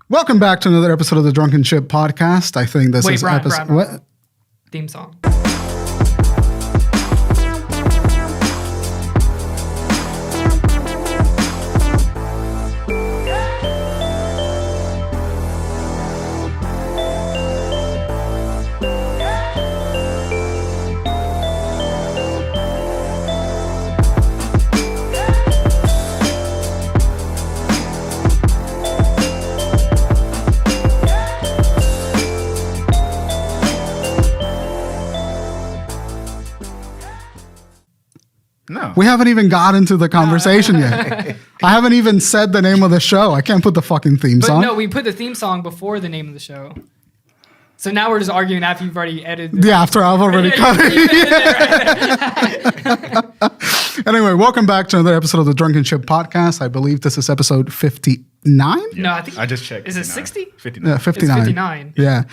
Welcome back to another episode of the Drunken Ship Podcast. I think this is episode... What? Theme song. We haven't even got into the conversation yet. I haven't even said the name of the show. I can't put the fucking theme song. No, we put the theme song before the name of the show. So now we're just arguing after you've already edited. Yeah, after I've already cut it. Anyway, welcome back to another episode of the Drunken Ship Podcast. I believe this is episode 59. Yeah. No, I think I just checked. Is it 60? 59. Yeah, 59. It's 59. Yeah.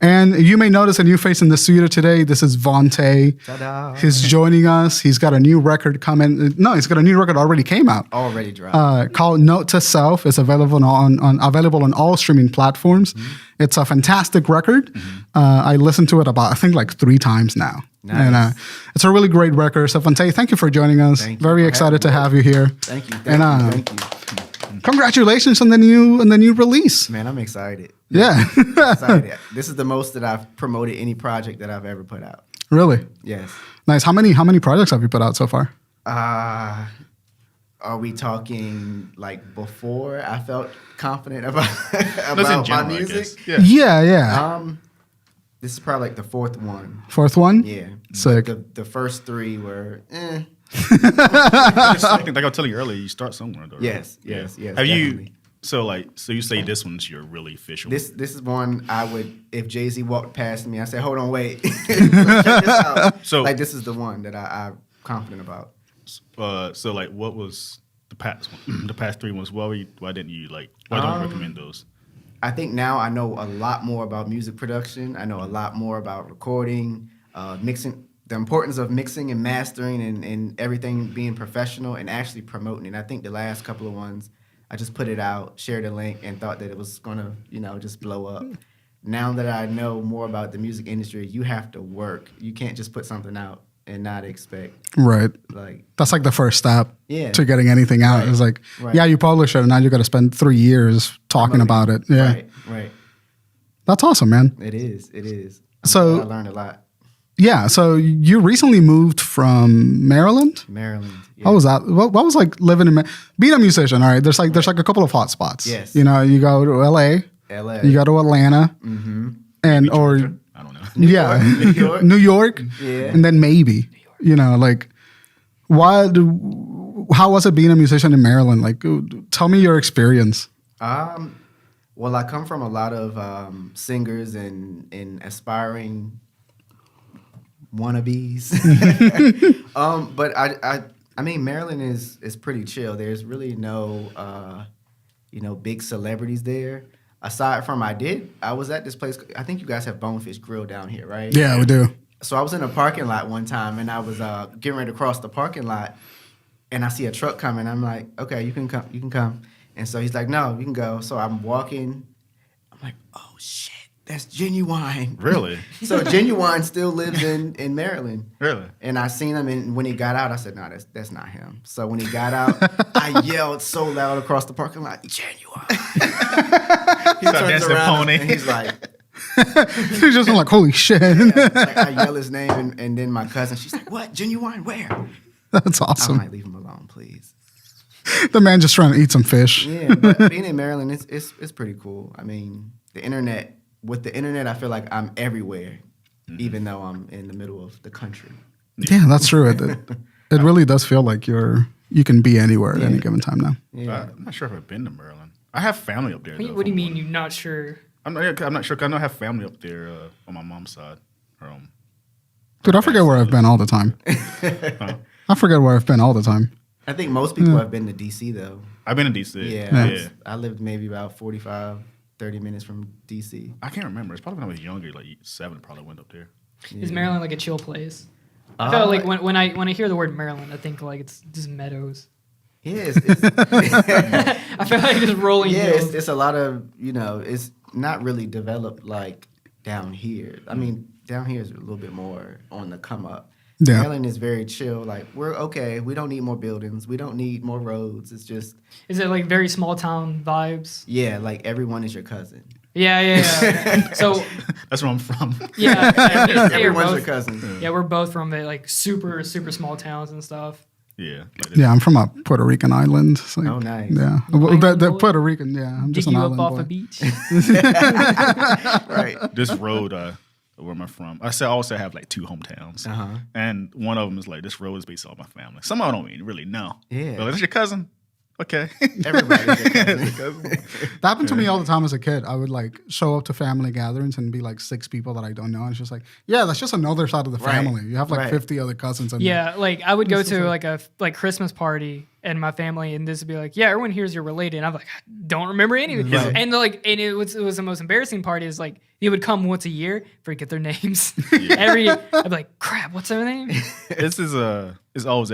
And you may notice a new face in the studio today. This is Vontae. Ta-da. He's joining us. He's got a new record coming. No, he's got a new record already came out. Already dropped. Called Note to Self. It's available available on all streaming platforms. Mm-hmm. It's a fantastic record. Mm-hmm. I listened to it I think 3 times now. Nice. And it's a really great record. So Vontae, thank you for joining us. Very excited to have you here. Thank you. Thank you. Congratulations on the new release. Man, I'm excited. Yeah. Excited. This is the most that I've promoted any project that I've ever put out. Really? Yes. Nice. How many projects have you put out so far? Are we talking before I felt confident about my music? Yeah. This is probably the 4th one. 4th one? Yeah. Sick. The first 3 were I think, like I was telling you earlier, you start somewhere though. Right? Yes. Have Definitely. you? So you say this one's your really official. This is one I would, if Jay-Z walked past me, I say, hold on, wait. Check this out. So this is the one that I'm confident about. What was the past one? The past 3 ones? Why didn't you why don't you recommend those? I think now I know a lot more about music production. I know a lot more about recording, mixing, the importance of mixing and mastering and everything being professional and actually promoting it. I think the last couple of ones, I just put it out, shared a link, and thought that it was going to, just blow up. Now that I know more about the music industry, you have to work. You can't just put something out and not expect. Right. That's the first step to getting anything out. Right. It's you publish it, and now you got to spend 3 years talking about it. Yeah. Right. That's awesome, man. It is. So I learned a lot. Yeah. So you recently moved from Maryland? Maryland. Yeah. How was that? What was living in being a musician? All right. There's there's a couple of hot spots. Yes. You go to LA. You go to Atlanta. Mm-hmm. And Georgia? I don't know. New York. Yeah. And then maybe, how was it being a musician in Maryland? Tell me your experience. Well, I come from a lot of singers and aspiring wannabes. But I mean, Maryland is pretty chill. There's really no, big celebrities there. Aside from I was at this place. I think you guys have Bonefish Grill down here, right? Yeah, we do. So I was in a parking lot one time, and I was getting ready to cross the parking lot, and I see a truck coming. I'm like, okay, you can come. And so he's like, no, you can go. So I'm walking. I'm like, oh shit, that's Genuine. Really? So Genuine still lives in Maryland. Really? And I seen him, and when he got out, I said, no, that's not him. So when he got out, I yelled so loud across the parking lot, Genuine. He turns around and he's like, he's just holy shit. I yell his name, and then my cousin, she's like, what? Genuine? Where? That's awesome. I might leave him alone, please. The man just trying to eat some fish. Yeah, but being in Maryland, it's pretty cool. I mean, with the internet, I feel like I'm everywhere, even though I'm in the middle of the country. Yeah, that's true. It really does feel like you can be anywhere at any given time now. Yeah. I'm not sure if I've been to Maryland. I have family up there. What do you mean you're not sure? I'm not sure. 'Cause I know I have family up there on my mom's side. Dude, I forget where I've been all the time. I forget where I've been all the time. I think most people have been to D.C., though. I've been to D.C. Yeah. I lived maybe about 45, 30 minutes from D.C. I can't remember. It's probably when I was younger, 7, probably went up there. Yeah. Is Maryland a chill place? I feel like when I hear the word Maryland, I think it's just meadows. Yeah, I feel like just rolling hills. it's a lot of, it's not really developed like down here. I mean, down here is a little bit more on the come up. Yeah. Maryland is very chill. Like, we're okay. We don't need more buildings. We don't need more roads. It's just, Is it like very small town vibes? yeah, like everyone is your cousin. Yeah. So That's where I'm from. yeah, Everyone's your cousin. Yeah, we're both from like super small towns and stuff. Yeah. Yeah, I'm from a Puerto Rican island. It's like, Oh, nice. Yeah. Well, the Puerto Rican, yeah. I'm just Dig an you island up off boy. a beach. Right. This road, where am I from? I also have like 2 hometowns, and one of them is like, this road is based on my family. Some I don't even really know. Yeah. But that's your cousin. Okay. Everybody's your cousin. That happened to me all the time as a kid. I would like show up to family gatherings and be like 6 people that I don't know. And it's just like, yeah, that's just another side of the Right. family. You have like Right. 50 other cousins. And Yeah, like I would go to like a Christmas party and my family, and this would be like, yeah, everyone here's you're related, and I'm like, I don't remember any of it. Right. And it was the most embarrassing part is like they would come once a year, forget their names. I'd be like, crap, what's their name? This is it's always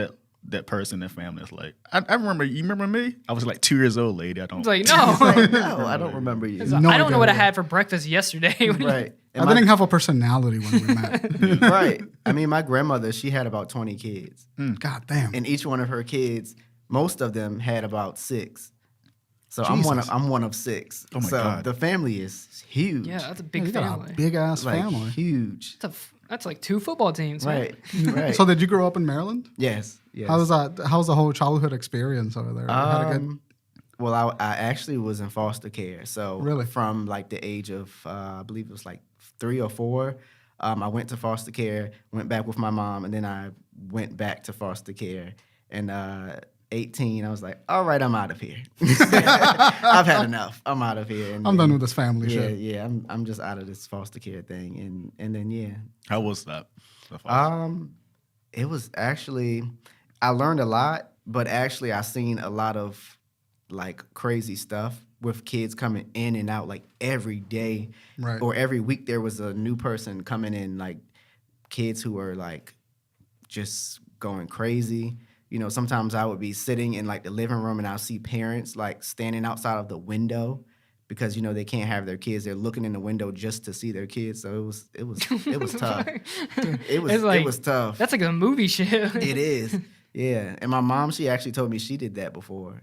that person in the family that's like, I remember. You remember me? I was like 2 years old, lady. I don't. It's like, no. No, I don't remember you. It's like, No I don't know what I idea. had for breakfast yesterday. Right. I didn't have a personality when we met. Right. I mean, my grandmother, she had about 20 kids. God damn. And each one of her kids, most of them had about 6. So Jesus. I'm one of 6. Oh my so God. the family is huge. Yeah, that's a Yeah, big you got family. a big ass like family. huge. That's like 2 football teams. man. Right. Right. So did you grow up in Maryland? yes. Yes. How was that? How was the whole childhood experience over there? You had a good- Well, I actually was in foster care. So Really? from like the age of, I believe it was like 3 or 4, I went to foster care, went back with my mom, and then I went back to foster care. And 18, I was like, all right, I'm out of here. I've had enough. I'm out of here. And, I'm done with this family yeah, shit. yeah. I'm just out of this foster care thing. And then yeah. How was that? It was actually, I learned a lot, but actually I seen a lot of like crazy stuff with kids coming in and out like every day. Right. Or every week there was a new person coming in, like kids who were like just going crazy. You know, sometimes I would be sitting in like the living room and I'll see parents like standing outside of the window because, you know, they can't have their kids. They're looking in the window just to see their kids. So it was tough. It was tough. That's like a movie shit. It is. Yeah. And my mom, she actually told me she did that before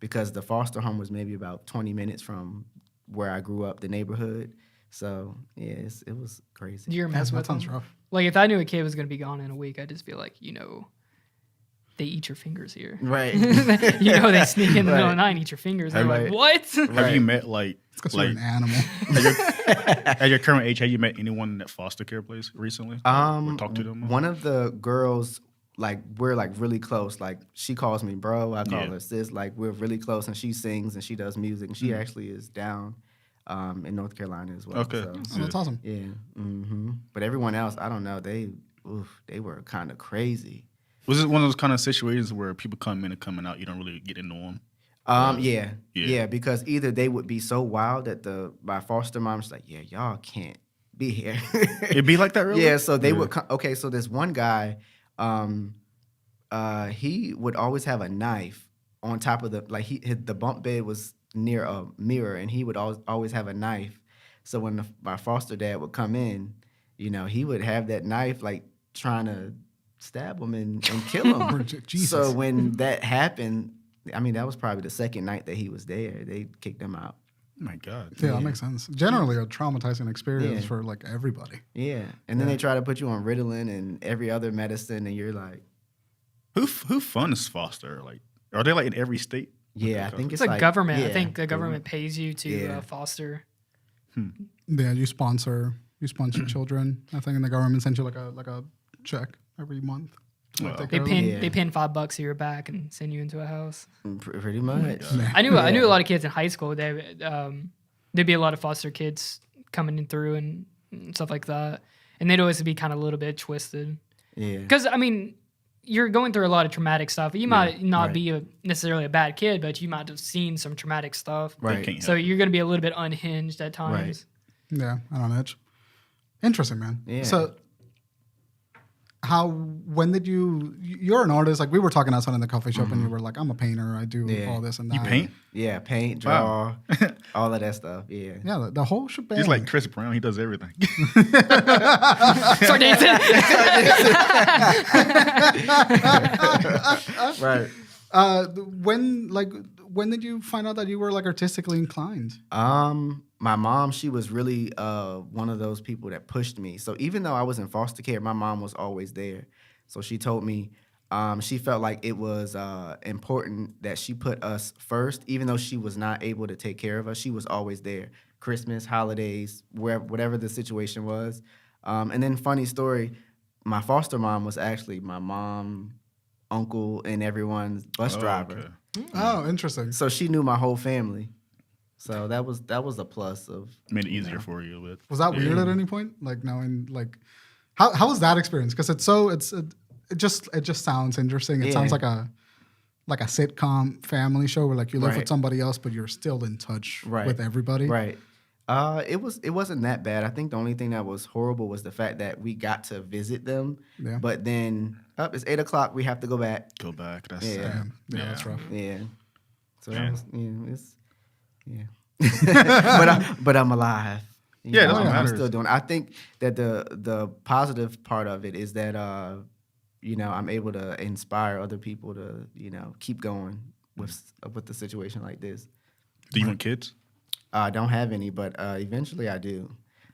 because the foster home was maybe about 20 minutes from where I grew up, the neighborhood. So, yeah, it was crazy. You're mess that with sounds them. rough. Like if I knew a kid was gonna be gone in a week, I'd just feel like, you know, they eat your fingers here. Right. You know, they sneak in the middle of Right. the night and eat your fingers. They're Right. like, what? Have you met like It's because you're an animal. at your current age? Have you met anyone in that foster care place recently? Or talked to them? One of the girls, like, we're like really close. Like, she calls me bro. I call her sis. Like, we're really close, and she sings and she does music, and she actually is down in North Carolina as well. Okay. So, Oh, that's awesome. yeah. But everyone else, I don't know. They were kind of crazy. Was it one of those kind of situations where people come in and coming out, you don't really get into them? Yeah, because either they would be so wild that my foster mom's like, yeah, y'all can't be here. It'd be like that, really? Yeah, so they would. Okay, so this one guy, he would always have a knife on top of the bunk bed was near a mirror, and he would always have a knife. So when my foster dad would come in, you know, he would have that knife like trying to stab him and kill him. Jesus. So when that happened, I mean, that was probably the second night that he was there. They kicked him out. Oh my God. Yeah, that makes sense. Generally, a traumatizing experience Yeah. for like everybody. Yeah, and then they try to put you on Ritalin and every other medicine, and you're like, Who funds foster? Like, are they like in every state? yeah, I think It's it's a like government. I yeah, think the government pays you to Yeah. foster. Yeah, you sponsor children. I think, and the government sends you like a check every month. To, like, Wow. take They care of pin them. Yeah. they pin $5 to your back and send you into a house. Pretty much. Yeah. I knew a lot of kids in high school. There'd be a lot of foster kids coming in through and stuff like that, and they'd always be kind of a little bit twisted. Yeah, Because I mean, you're going through a lot of traumatic stuff. You might not right. be necessarily a bad kid, but you might have seen some traumatic stuff. right. can't So you're going to be a little bit unhinged at times. Yeah, I don't know. It's interesting, man. Yeah. So when did you're an artist, like we were talking outside in the coffee shop and you were like, I'm a painter, I do all this and that. You paint? Yeah, paint, draw, all of that stuff. Yeah. Yeah, the whole shebang. He's like Chris Brown. He does everything. Start dancing. Right. When did you find out that you were like artistically inclined? My mom, she was really one of those people that pushed me. So even though I was in foster care, my mom was always there. So she told me she felt like it was important that she put us first, even though she was not able to take care of us. She was always there. Christmas, holidays, whatever the situation was. And then funny story, my foster mom was actually my mom, uncle, and everyone's bus driver. Okay. Oh, interesting. So she knew my whole family. So that was a plus of Made it easier for you. But Was that weird at any point? Like knowing like how was that experience? Because it just sounds interesting. It sounds like a sitcom family show where like you live with somebody else, but you're still in touch with everybody. Right. It wasn't that bad. I think the only thing that was horrible was the fact that we got to visit them. Yeah. But then it's 8:00. We have to go back. Go back. That's Yeah, that's rough. Yeah. So Yeah. that was, it's but I'm alive. You Yeah, know, that's what I'm matters. still doing. I think that the positive part of it is that I'm able to inspire other people to keep going with the situation like this. Do you want kids? I don't have any, but eventually I do.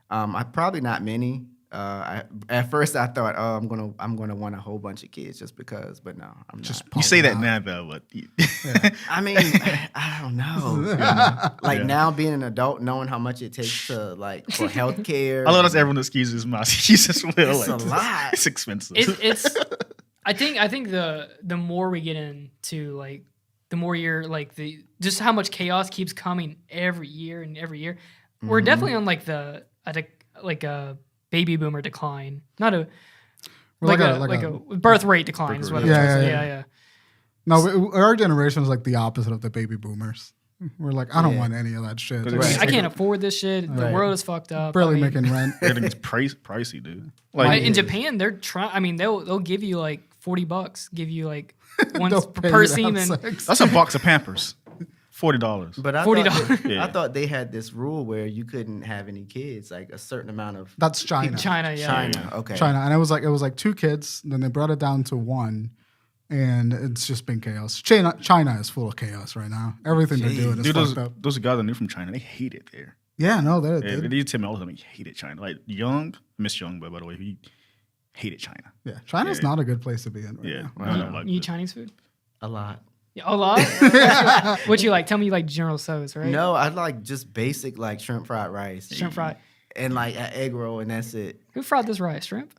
I probably not many. At first I thought, I'm gonna want a whole bunch of kids just because, but no, I'm Just not. You say that now, though, but I mean, I don't know. Now being an adult, knowing how much it takes to for healthcare. I love that's everyone excuses my excuses. It's a lot. It's expensive. It's I think the more we get into the more you're just how much chaos keeps coming every year and every year. We're definitely on a baby boomer decline, not a birth rate decline is what I'm trying to say. Yeah. No, our generation is like the opposite of the baby boomers. We're like, I don't want any of that shit. I can't afford this shit. The world is fucked up. Barely making rent. Everything's pricey, dude. In Japan, they're trying. I mean, they'll give you $40, give you once They'll per pay you to person, have and sex. That's a box of Pampers. $40. But I $40. I thought they had this rule where you couldn't have any kids, like a certain amount of. That's China. China, Okay. China, and it was like 2 kids. Then they brought it down to 1, and it's just been chaos. China is full of chaos right now. Everything they're doing is Dude, fucked up. those guys I knew from China, they hate it there. Yeah, no, They tell me all the time, they hated China. Like Miss Young, by the way, he hated China. yeah. China's not a good place to be in right now. I don't like you eat it. Chinese food. A lot. Yeah, a lot. What you like? Tell me you like General Tso's, right? No, I like just basic shrimp fried rice. Shrimp fried. And an egg roll, and that's it. Who fried this rice? Shrimp?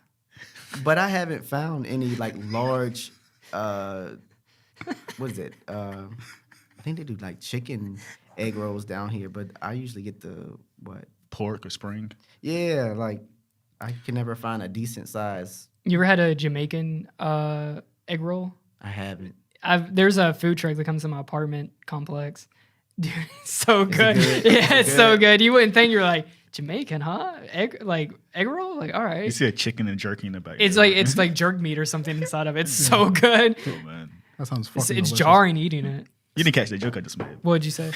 But I haven't found any large. What is it? I think they do chicken egg rolls down here, but I usually get the what? Pork or spring. Yeah, I can never find a decent size. You ever had a Jamaican egg roll? I haven't. There's a food truck that comes to my apartment complex. Dude, it's so good. Good? It's so good. You wouldn't think you're Jamaican, huh? Egg roll? All right. You see a chicken and jerky in the back. It's like jerk meat or something inside of it. It's so good. Oh, man. That sounds fucking It's delicious. jarring eating it. You didn't catch the joke I just made. What'd you say?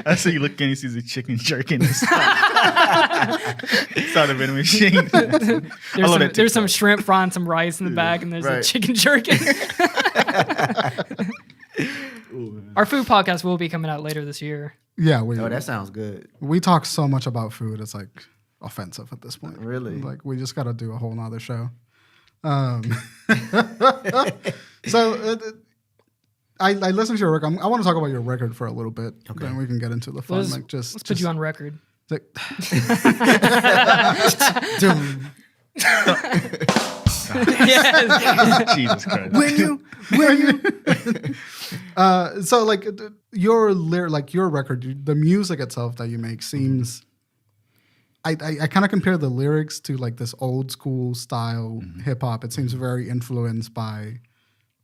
I see you look and you see the chicken jerky in the side of a machine. There's some shrimp frying some rice in the back, and there's a chicken jerky. Our food podcast will be coming out later this year. Yeah, Oh, that sounds good. we talk so much about food. It's offensive at this point. Really? We just got to do a whole nother show. So I listened to your record. I want to talk about your record for a little bit. Okay. Then we can get into the fun. Let's put you on record. Yes. Jesus Christ. So your record, the music itself that you make seems. I kind of compare the lyrics to this old school style hip hop. It seems very influenced by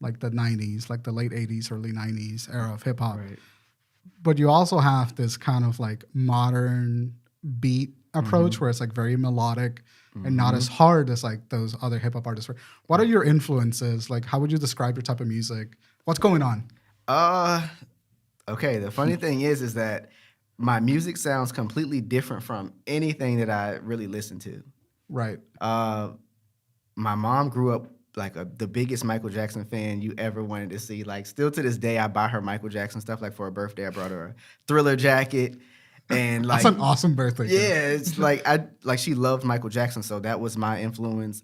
the 90s, the late 80s, early 90s era of hip hop. Right. But you also have this kind of modern beat approach where it's very melodic. and not as hard as like those other hip hop artists were. What are your influences? Like, how would you describe your type of music? What's going on? Okay. The funny thing is that my music sounds completely different from anything that I really listen to. Right. My mom grew up like the biggest Michael Jackson fan you ever wanted to see. Like, still to this day, I buy her Michael Jackson stuff. Like, for her birthday, I brought her a Thriller jacket. And like, that's an awesome birthday gift. Yeah, it's like she loved Michael Jackson, so that was my influence.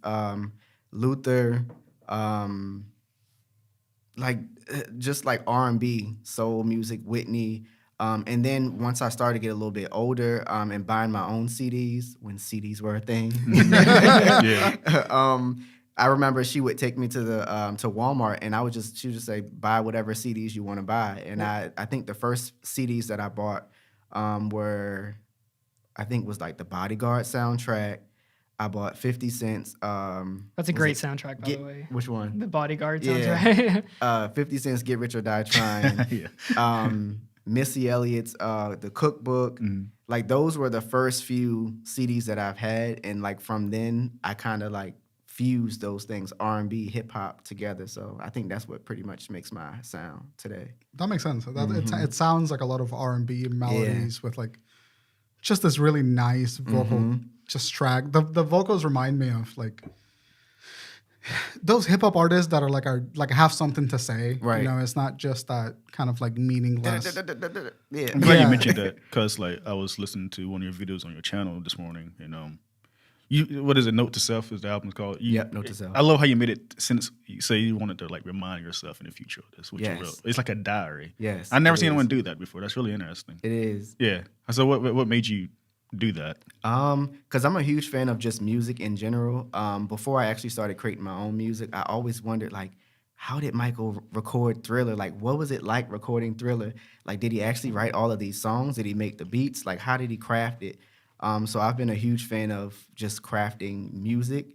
Luther, just like R&B, soul music, Whitney. And then once I started to get a little bit older, and buying my own CDs when CDs were a thing. Yeah. I remember she would take me to the to Walmart, and she would just say, buy whatever CDs you want to buy. And I think the first CDs that I bought were, I think was like the Bodyguard soundtrack. I bought 50 Cent's. That's a great soundtrack, by the way. Which one? The Bodyguard soundtrack. 50 Cent's Get Rich or Die Trying. Yeah. Missy Elliott's The Cookbook. Like, those were the first few CDs that I've had, and like from then I kind of like fused those things, R&B, hip hop together. So I think that's what pretty much makes my sound today. That makes sense. It sounds like a lot of R&B melodies with like just this really nice vocal just track. The vocals remind me of like those hip hop artists that are have something to say. Right. You know, it's not just that kind of like meaningless. Yeah. I'm glad you mentioned that, because like I was listening to one of your videos on your channel this morning, and what is it? Note to Self is the album's called. Note to Self. I love how you made it, since you say you wanted to like remind yourself in the future of this, what you Yes. wrote. It's like a diary. Yes, I've never it seen is. anyone do that before. That's really interesting. It is. Yeah. So what made you do that? Because I'm a huge fan of just music in general. Before I actually started creating my own music, I always wondered, like, how did Michael record Thriller? Like, what was it like recording Thriller? Like, did he actually write all of these songs? Did he make the beats? Like, how did he craft it? So I've been a huge fan of just crafting music.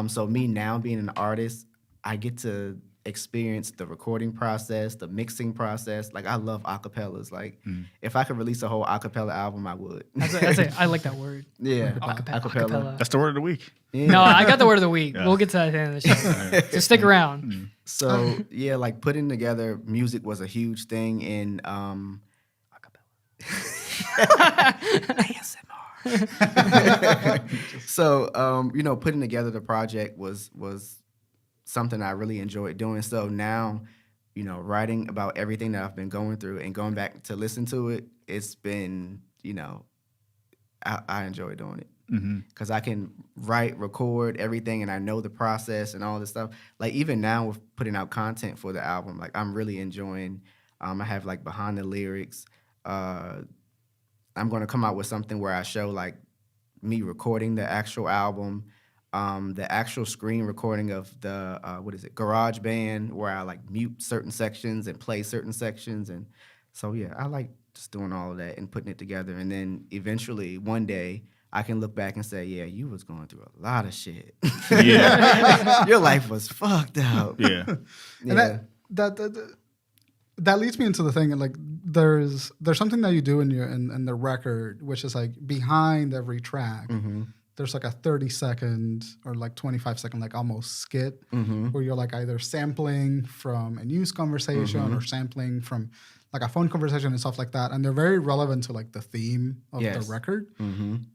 So me now being an artist, I get to experience the recording process, the mixing process. Like, I love acapellas. Like, if I could release a whole acapella album, I would. I like that word. Yeah, Acapella. That's the word of the week. Yeah. No, I got the word of the week. Yeah. We'll get to that at the end of the show. So stick around. So yeah, like putting together music was a huge thing in So putting together the project was something I really enjoyed doing. So now, writing about everything that I've been going through and going back to listen to it, it's been, I enjoy doing it. Because I can write, record everything, and I know the process and all this stuff. Like, even now with putting out content for the album, like, I'm really enjoying. I have like behind the lyrics. I'm going to come out with something where I show like me recording the actual album, the actual screen recording of the Garage Band, where I like mute certain sections and play certain sections. And so yeah, I like just doing all of that and putting it together. And then eventually one day I can look back and say, yeah, you was going through a lot of shit. Yeah. Your life was fucked up. Yeah. And that leads me into the thing, like there's something that you do in the record, which is like behind every track. There's like a 30-second or like 25-second like almost skit where you're like either sampling from a news conversation or sampling from like a phone conversation and stuff like that, and they're very relevant to like the theme of the record. And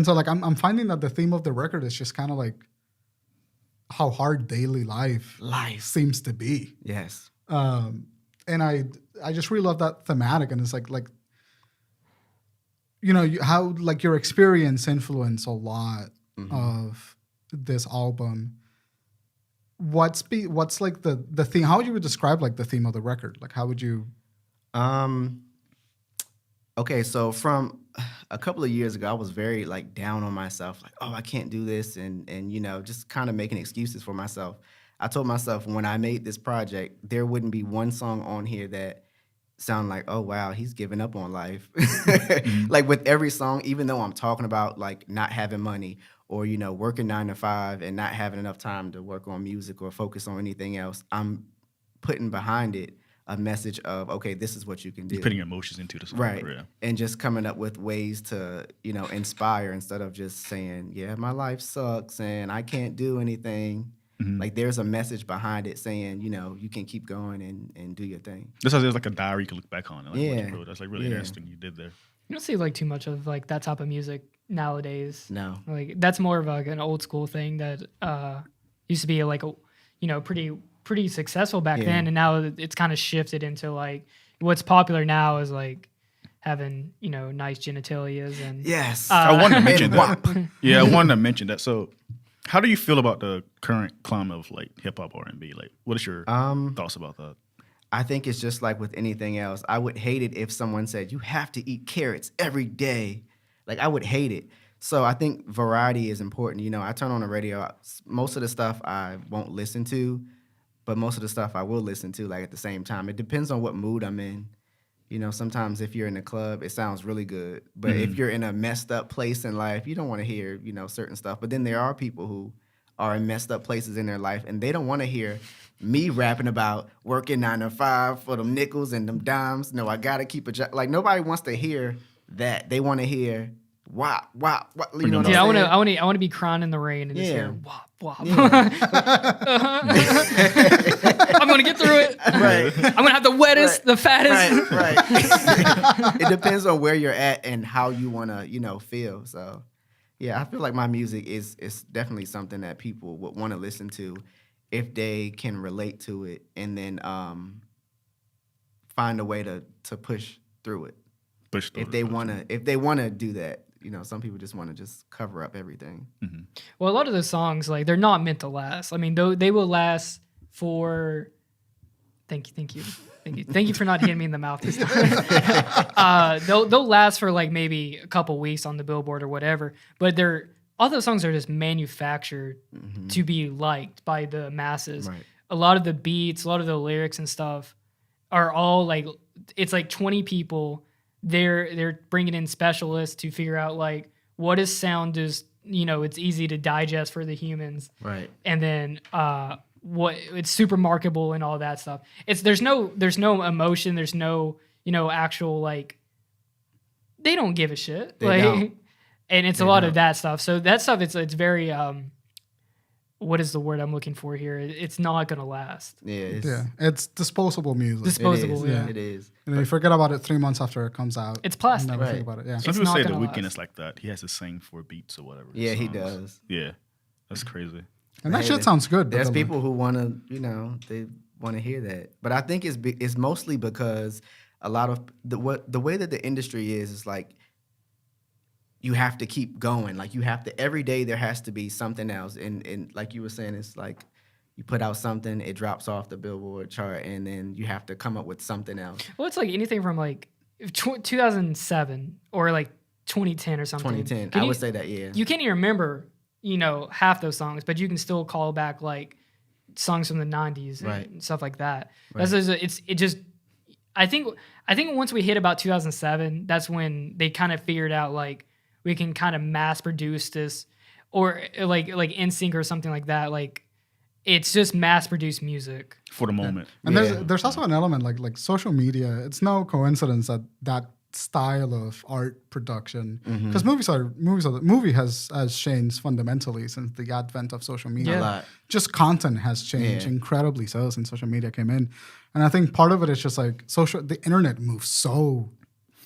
so like I'm finding that the theme of the record is just kind of like how hard daily life seems to be. Yes. And I just really love that thematic, and it's like how like your experience influenced a lot of this album. What's like the theme? How would you describe like the theme of the record? Like, how would you? Okay, so from a couple of years ago, I was very like down on myself, like, oh, I can't do this, and just kind of making excuses for myself. I told myself when I made this project, there wouldn't be one song on here that sounded like, oh wow, he's giving up on life. Like with every song, even though I'm talking about like not having money or working 9 to 5 and not having enough time to work on music or focus on anything else, I'm putting behind it a message of, okay, this is what you can do. You're putting your emotions into the song. Right. Yeah. And just coming up with ways to, inspire instead of just saying, yeah, my life sucks and I can't do anything. Mm-hmm. Like there's a message behind it saying, you can keep going and do your thing. This is like a diary you can look back on. Like, what Yeah. you wrote. That's like really interesting you did there. You don't see like too much of like that type of music nowadays. No. Like that's more of like an old school thing that used to be like a pretty successful back then, and now it's kind of shifted into like what's popular now is like having nice genitalias and Yes. I wanted to mention that. Yeah, I wanted to mention that. So, how do you feel about the current climate of like hip hop R&B? Like, what is your thoughts about that? I think it's just like with anything else. I would hate it if someone said, you have to eat carrots every day. Like, I would hate it. So I think variety is important. I turn on the radio. Most of the stuff I won't listen to, but most of the stuff I will listen to, like, at the same time. It depends on what mood I'm in. Sometimes if you're in a club, it sounds really good. But if you're in a messed up place in life, you don't want to hear, certain stuff. But then there are people who are in messed up places in their life, and they don't want to hear me rapping about working 9 to 5 for them nickels and them dimes. No, I got to keep a job. Like, nobody wants to hear that. They want to hear wop, wop, wop. You know what yeah, I'm saying? I want to be crying in the rain and just hear wop, wop. Yeah. I'm going to get through it. Right. I'm going to have the wettest, the fattest. Right. It depends on where you're at and how you want to, feel. So, yeah, I feel like my music is definitely something that people would want to listen to if they can relate to it and then find a way to push through it. If they want to do that. Some people just want to just cover up everything. Mm-hmm. Well, a lot of those songs, like, they're not meant to last. I mean, they will last for... Thank you for not hitting me in the mouth this time. They'll last for, like, maybe a couple weeks on the Billboard or whatever. But all those songs are just manufactured to be liked by the masses. Right. A lot of the beats, a lot of the lyrics and stuff are all, like... It's, like, 20 people... They're bringing in specialists to figure out like what is sound is it's easy to digest for the humans, right? And then what it's super marketable and all that stuff. There's no emotion. There's no actual like they don't give a shit. They like, don't. And it's a lot of that stuff. So that stuff it's very what is the word I'm looking for here? It's not gonna last. Yeah, it's disposable music. Disposable, it is. And you forget about it 3 months after it comes out. It's plastic. Never Right. think about it. Yeah. Some It's people say not The gonna Weeknd last. is like that. He has to sing 4 beats or whatever. Yeah, he songs. does. Yeah, that's crazy. And that Hey, shit sounds good. but There's the- people who want to, they want to hear that. But I think it's mostly because a lot of the way that the industry is like you have to keep going. Like you have to every day there has to be something else. And like you were saying, it's like you put out something, it drops off the Billboard chart, and then you have to come up with something else. Well, it's like anything from like 2007 or like 2010 or something. 2010, I would say that, yeah. You can't even remember, half those songs, but you can still call back like songs from the 90s Right. and stuff like that. Right. I think once we hit about 2007, that's when they kind of figured out like we can kind of mass produce this, or like NSYNC or something like that. Like it's just mass produced music For the moment. And Yeah. there's also an element like social media. It's no coincidence that style of art production, because movie has changed fundamentally since the advent of social media. Yeah. A lot. Just content has changed Yeah. incredibly so since social media came in, and I think part of it is just like the internet moves so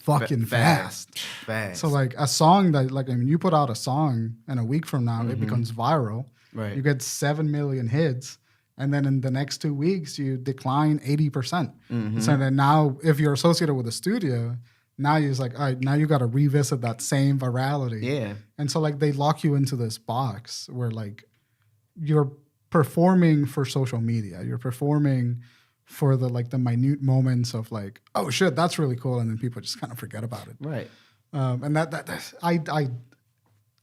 fucking fast. Fast. So like a song that you put out a song and a week from now it becomes viral. Right. You get 7 million hits, and then in the next 2 weeks you decline 80%. So then now, if you're associated with a studio, now you're just like, all right, now you got to revisit that same virality. Yeah. And so like they lock you into this box where like you're performing for social media. You're performing for the minute moments of like, oh shit, that's really cool, and then people just kind of forget about it. Right. And that's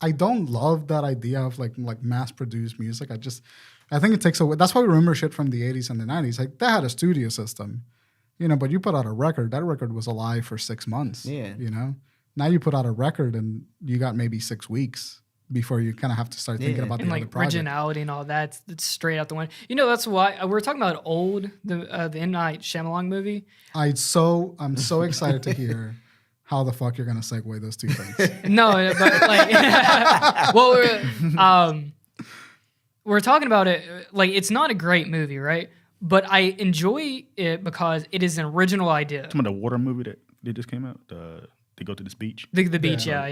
I don't love that idea of like mass produced music. I think it takes away. That's why we remember shit from the 80s and the 90s. Like they had a studio system, but you put out a record. That record was alive for 6 months. Yeah. Now you put out a record and you got maybe 6 weeks. before you kind of have to start thinking about and the other like project. originality and all that. It's straight out the window. You know, that's why we were talking about the M. Night Shyamalan movie. I'm so excited to hear how the fuck you're gonna segue those two things. No, but like, well, we're talking about it. Like, it's not a great movie, right? But I enjoy it because it is an original idea. Some of the water movie that just came out. They go to this beach. The beach, yeah.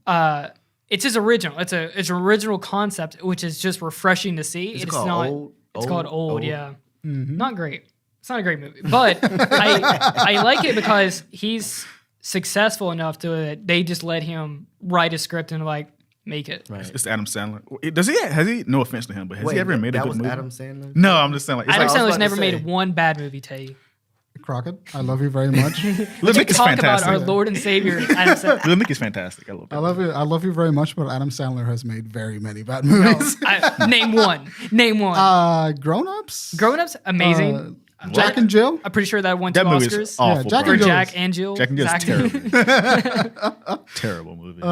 Yeah. It's his original. It's an original concept, which is just refreshing to see. It's called Old? Yeah. Not great. It's not a great movie, but I like it because he's successful enough to that they just let him write a script and like make it. Right. It's Adam Sandler. Has he? No offense to him, but has he ever made a good movie? Adam Sandler? No, I'm just saying. Like, Adam it's Sandler's to never say. made one bad movie, Tay. Crockett, I love you very much. Little Nick is Talk about fantastic. our Lord and Savior, Adam Sandler. Little Nick is fantastic. I love that. I love you very much, but Adam Sandler has made very many bad movies. Name one. Grown Ups, Grown Ups, amazing. Jack and Jill. I'm pretty sure that won 2 That movie is Oscars. awful. Yeah, Jack bro. and Or Jill. Jack and Jill. Jack and Jill is Zach. terrible. Terrible movie.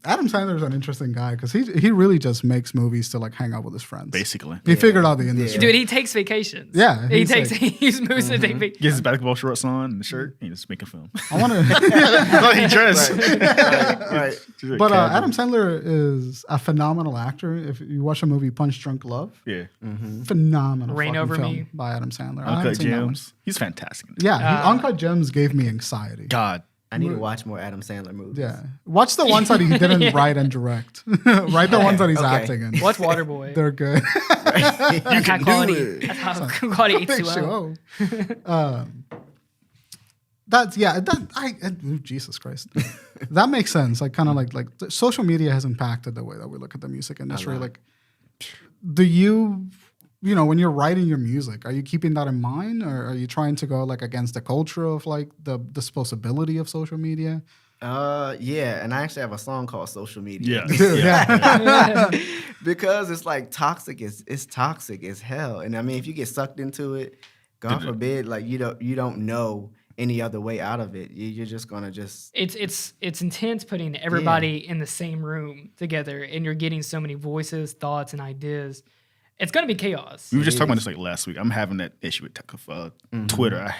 Adam Sandler's an interesting guy because he really just makes movies to like hang out with his friends. Basically. He figured out the industry. Dude, he takes vacations. Yeah, he he's moves to take vacations. Gets his basketball shorts on and the shirt. And just make a film. I want to. That's how he dressed. Right. But Adam Sandler is a phenomenal actor. If you watch a movie Punch Drunk Love, Yeah. phenomenal Reign fucking Over film Me. by Adam Sandler. I haven't Uncut seen that one. Gems. He's fantastic. Yeah, Uncut Gems gave me anxiety. God. I need to watch more Adam Sandler movies. Yeah, watch the ones that he didn't write and direct. Write the ones that he's Okay. acting in. Watch Waterboy. They're good. That's how quality. it. That's how quality H2O. Jesus Christ. That makes sense. Like kind of like social media has impacted the way that we look at the music industry. Like, do you when you're writing your music, are you keeping that in mind, or are you trying to go like against the culture of like the disposability of social media? Yeah, and I actually have a song called Social Media. Yeah. Because it's like toxic. It's toxic as hell. And I mean, if you get sucked into it, God forbid, like you don't know any other way out of it. You're just gonna just. It's intense putting everybody in the same room together, and you're getting so many voices, thoughts, and ideas. It's gonna be chaos. We were just talking about this like last week. I'm having that issue with Twitter. I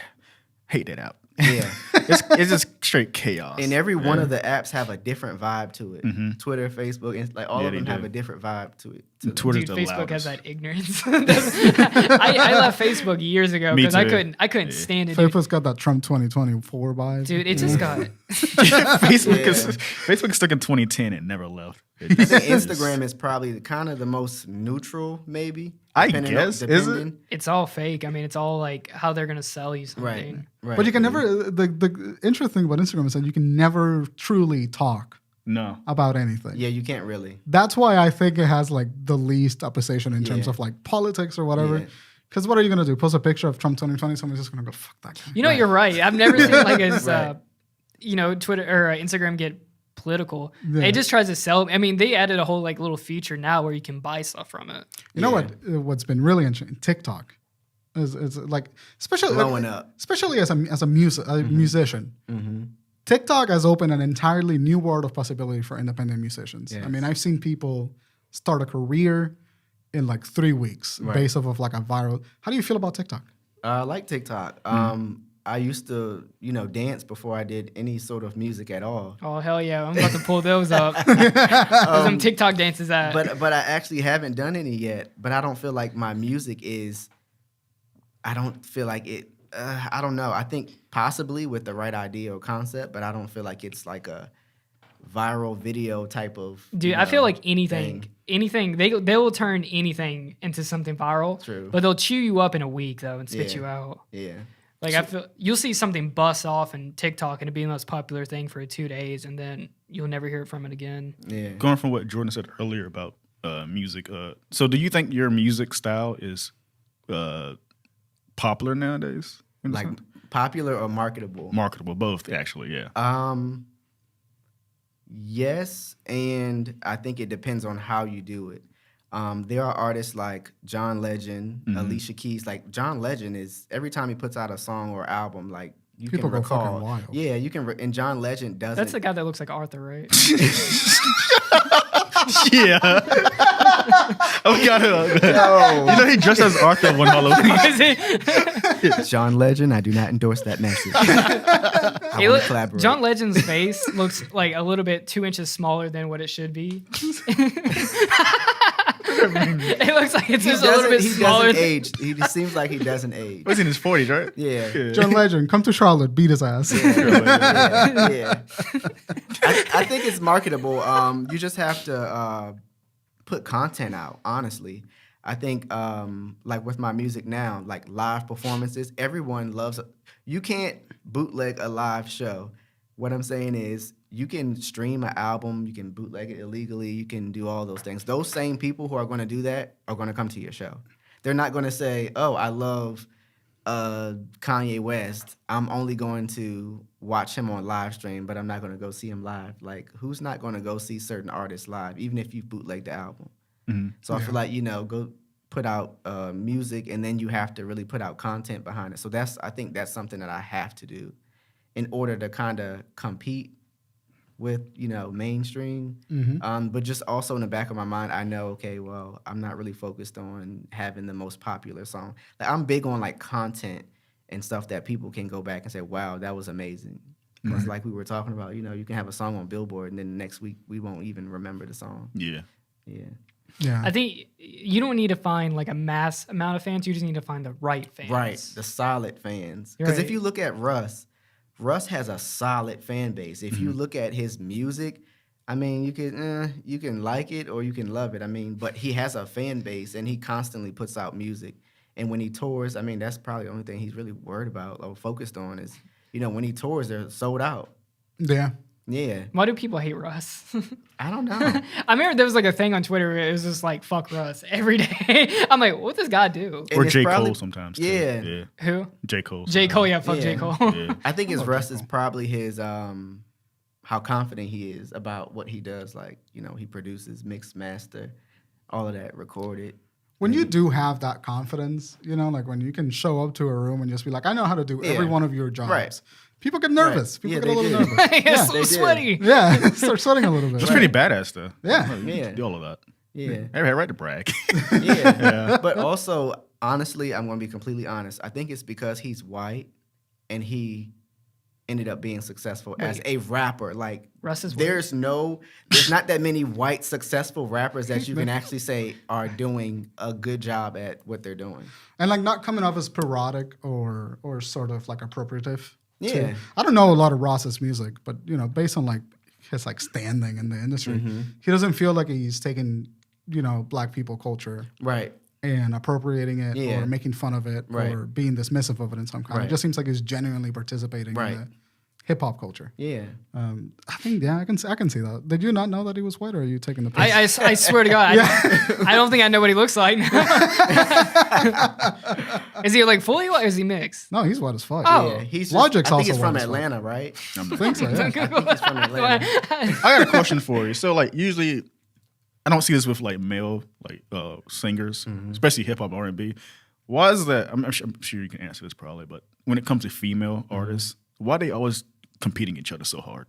hate that app. Yeah. It's just straight chaos. And every one of the apps have a different vibe to it. Twitter, Facebook, and like all of them have a different vibe to it. Twitter's Dude, the Facebook loudest. has that ignorance. I left Facebook years ago Me because I too. couldn't stand it. Dude. Facebook's got that Trump 2024 vibe. Dude, it just got Facebook is stuck in 2010 and never left. I think Instagram is probably kind of the most neutral, maybe. I guess. Is it? it's all fake. I mean, it's all like how they're gonna sell you something. Right. But you can never. The interesting thing about Instagram is that you can never truly talk No. about anything. Yeah, you can't really. That's why I think it has like the least opposition in terms of like politics or whatever. Yeah. Because what are you gonna do? Post a picture of Trump 2020? Someone's just gonna go fuck that guy. You know, you're right. I've never seen like as Right. Twitter or Instagram get political. Yeah. It just tries to sell. I mean, they added a whole like little feature now where you can buy stuff from it. You know what's been really interesting? TikTok is like especially Blowing up. especially as a musician. TikTok has opened an entirely new world of possibility for independent musicians. Yes. I mean, I've seen people start a career in like 3 weeks based off of like a viral. How do you feel about TikTok? I like TikTok. I used to, dance before I did any sort of music at all. Oh hell yeah! I'm about to pull those up. Where's some TikTok dances at? But I actually haven't done any yet. But I don't feel like my music is. I don't feel like it. I don't know. I think possibly with the right idea or concept, but I don't feel like it's like a viral video type of. Dude, I feel like anything they will turn anything into something viral. True. But they'll chew you up in a week though and spit you out. Yeah. Like I feel you'll see something bust off in TikTok and it'll be the most popular thing for 2 days, and then you'll never hear from it again. Yeah. Going from what Jordan said earlier about music, so do you think your music style is popular nowadays? Like popular or marketable? Marketable, both actually, yeah. Yes, and I think it depends on how you do it. There are artists like John Legend, Alicia Keys. Like John Legend is every time he puts out a song or album, like you People can go fucking recall. wild. Yeah, you can. And John Legend doesn't. That's the guy that looks like Arthur, right? Yeah. Oh God. You know he dressed as Arthur one Halloween. John Legend, I do not endorse that message. I want to collaborate. John Legend's face looks like a little bit 2 inches smaller than what it should be. It looks like it's just a little bit smaller. He doesn't age. He just seems like he doesn't age. He's in his 40s, right? Yeah. John Legend, come to Charlotte, beat his ass. Yeah. I think it's marketable. You just have to put content out, honestly. I think like with my music now, like live performances, everyone loves it. You can't bootleg a live show. What I'm saying is you can stream an album, you can bootleg it illegally, you can do all those things. Those same people who are going to do that are going to come to your show. They're not going to say, oh, I love Kanye West. I'm only going to watch him on live stream, but I'm not going to go see him live. Like, who's not going to go see certain artists live, even if you bootleg the album? Mm-hmm. So I feel like, go put out music, and then you have to really put out content behind it. So I think that's something that I have to do in order to kind of compete with, mainstream. Mm-hmm. But just also in the back of my mind, I know, okay, well, I'm not really focused on having the most popular song. Like, I'm big on like content and stuff that people can go back and say, wow, that was amazing. Because like we were talking about, you can have a song on Billboard and then next week we won't even remember the song. Yeah. Yeah. I think you don't need to find like a mass amount of fans. You just need to find the right fans. Right. The solid fans. Because if you look at Russ has a solid fan base. If you look at his music, I mean, you can like it or you can love it. I mean, but he has a fan base and he constantly puts out music. And when he tours, I mean, that's probably the only thing he's really worried about or focused on is, when he tours, they're sold out. Yeah. Yeah. Why do people hate Russ? I don't know. I remember there was like a thing on Twitter where it was just like, fuck Russ every day. I'm like, what does this guy do? Or J. Cole sometimes. Too. Yeah. Who? J. Cole. J. Cole, yeah, fuck J. Cole. Yeah. I think Russ is probably his, how confident he is about what he does. Like, he produces, mix, master, all of that, recorded. When you do have that confidence, like when you can show up to a room and just be like, I know how to do every one of your jobs. Right. People get nervous. Right. People get a little nervous. It's so sweaty. Yeah, start sweating a little bit. That's pretty badass, though. Yeah. You do all of that. Yeah. I had right to brag. Yeah. But also, honestly, I'm going to be completely honest. I think it's because he's white and he ended up being successful as a rapper. Like, Russ is there's not that many white successful rappers that you can actually say are doing a good job at what they're doing. And like not coming off as parodic or sort of like appropriative. Yeah. I don't know a lot of Ross's music, but based on like his like standing in the industry, he doesn't feel like he's taking, black people culture. Right. And appropriating it or making fun of it or being dismissive of it in some kind. It just seems like he's genuinely participating in the hip hop culture. Yeah. I think I can see that. Did you not know that he was white, or are you taking the piss? I swear to God, I don't think I know what he looks like. Is he like fully white or is he mixed? No, he's white as fuck. Oh. Yeah, he's Logic's I think also he's from white as Atlanta, right? I think so, yeah. I think he's from Atlanta. I got a question for you. So, like, usually, I don't see this with like male singers, especially hip hop R&B. Why is that? I'm sure you can answer this probably, but when it comes to female artists, why are they always competing each other so hard?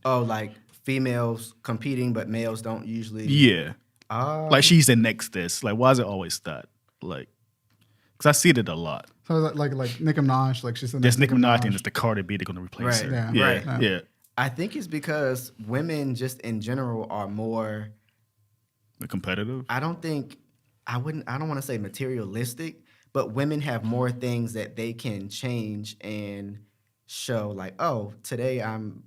Oh, like females competing, but males don't usually. Yeah. Like she's the next this. Like, why is it always that? Like, because I see it a lot. So like Nicki Minaj, like she's the next Nicki Minaj and it's the Cardi B they're going to replace her. Yeah. I think it's because women just in general are more competitive. I don't want to say materialistic, but women have more things that they can change and show. Like, oh, today I'm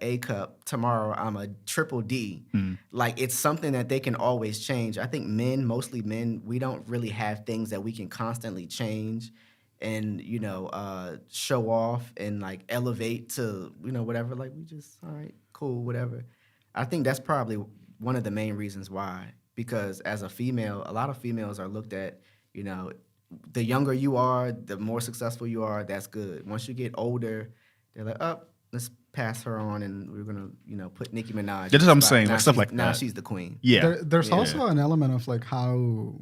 A cup, tomorrow I'm a triple D. Like, it's something that they can always change. I think mostly men, we don't really have things that we can constantly change and, show off and like elevate to, whatever. Like, we just, all right, cool, whatever. I think that's probably one of the main reasons why. Because as a female, a lot of females are looked at, the younger you are, the more successful you are, that's good. Once you get older, they're like, oh, let's pass her on and we're going to, put Nicki Minaj. That's what I'm saying, like stuff like now that. She's the queen. Yeah. There's also an element of like how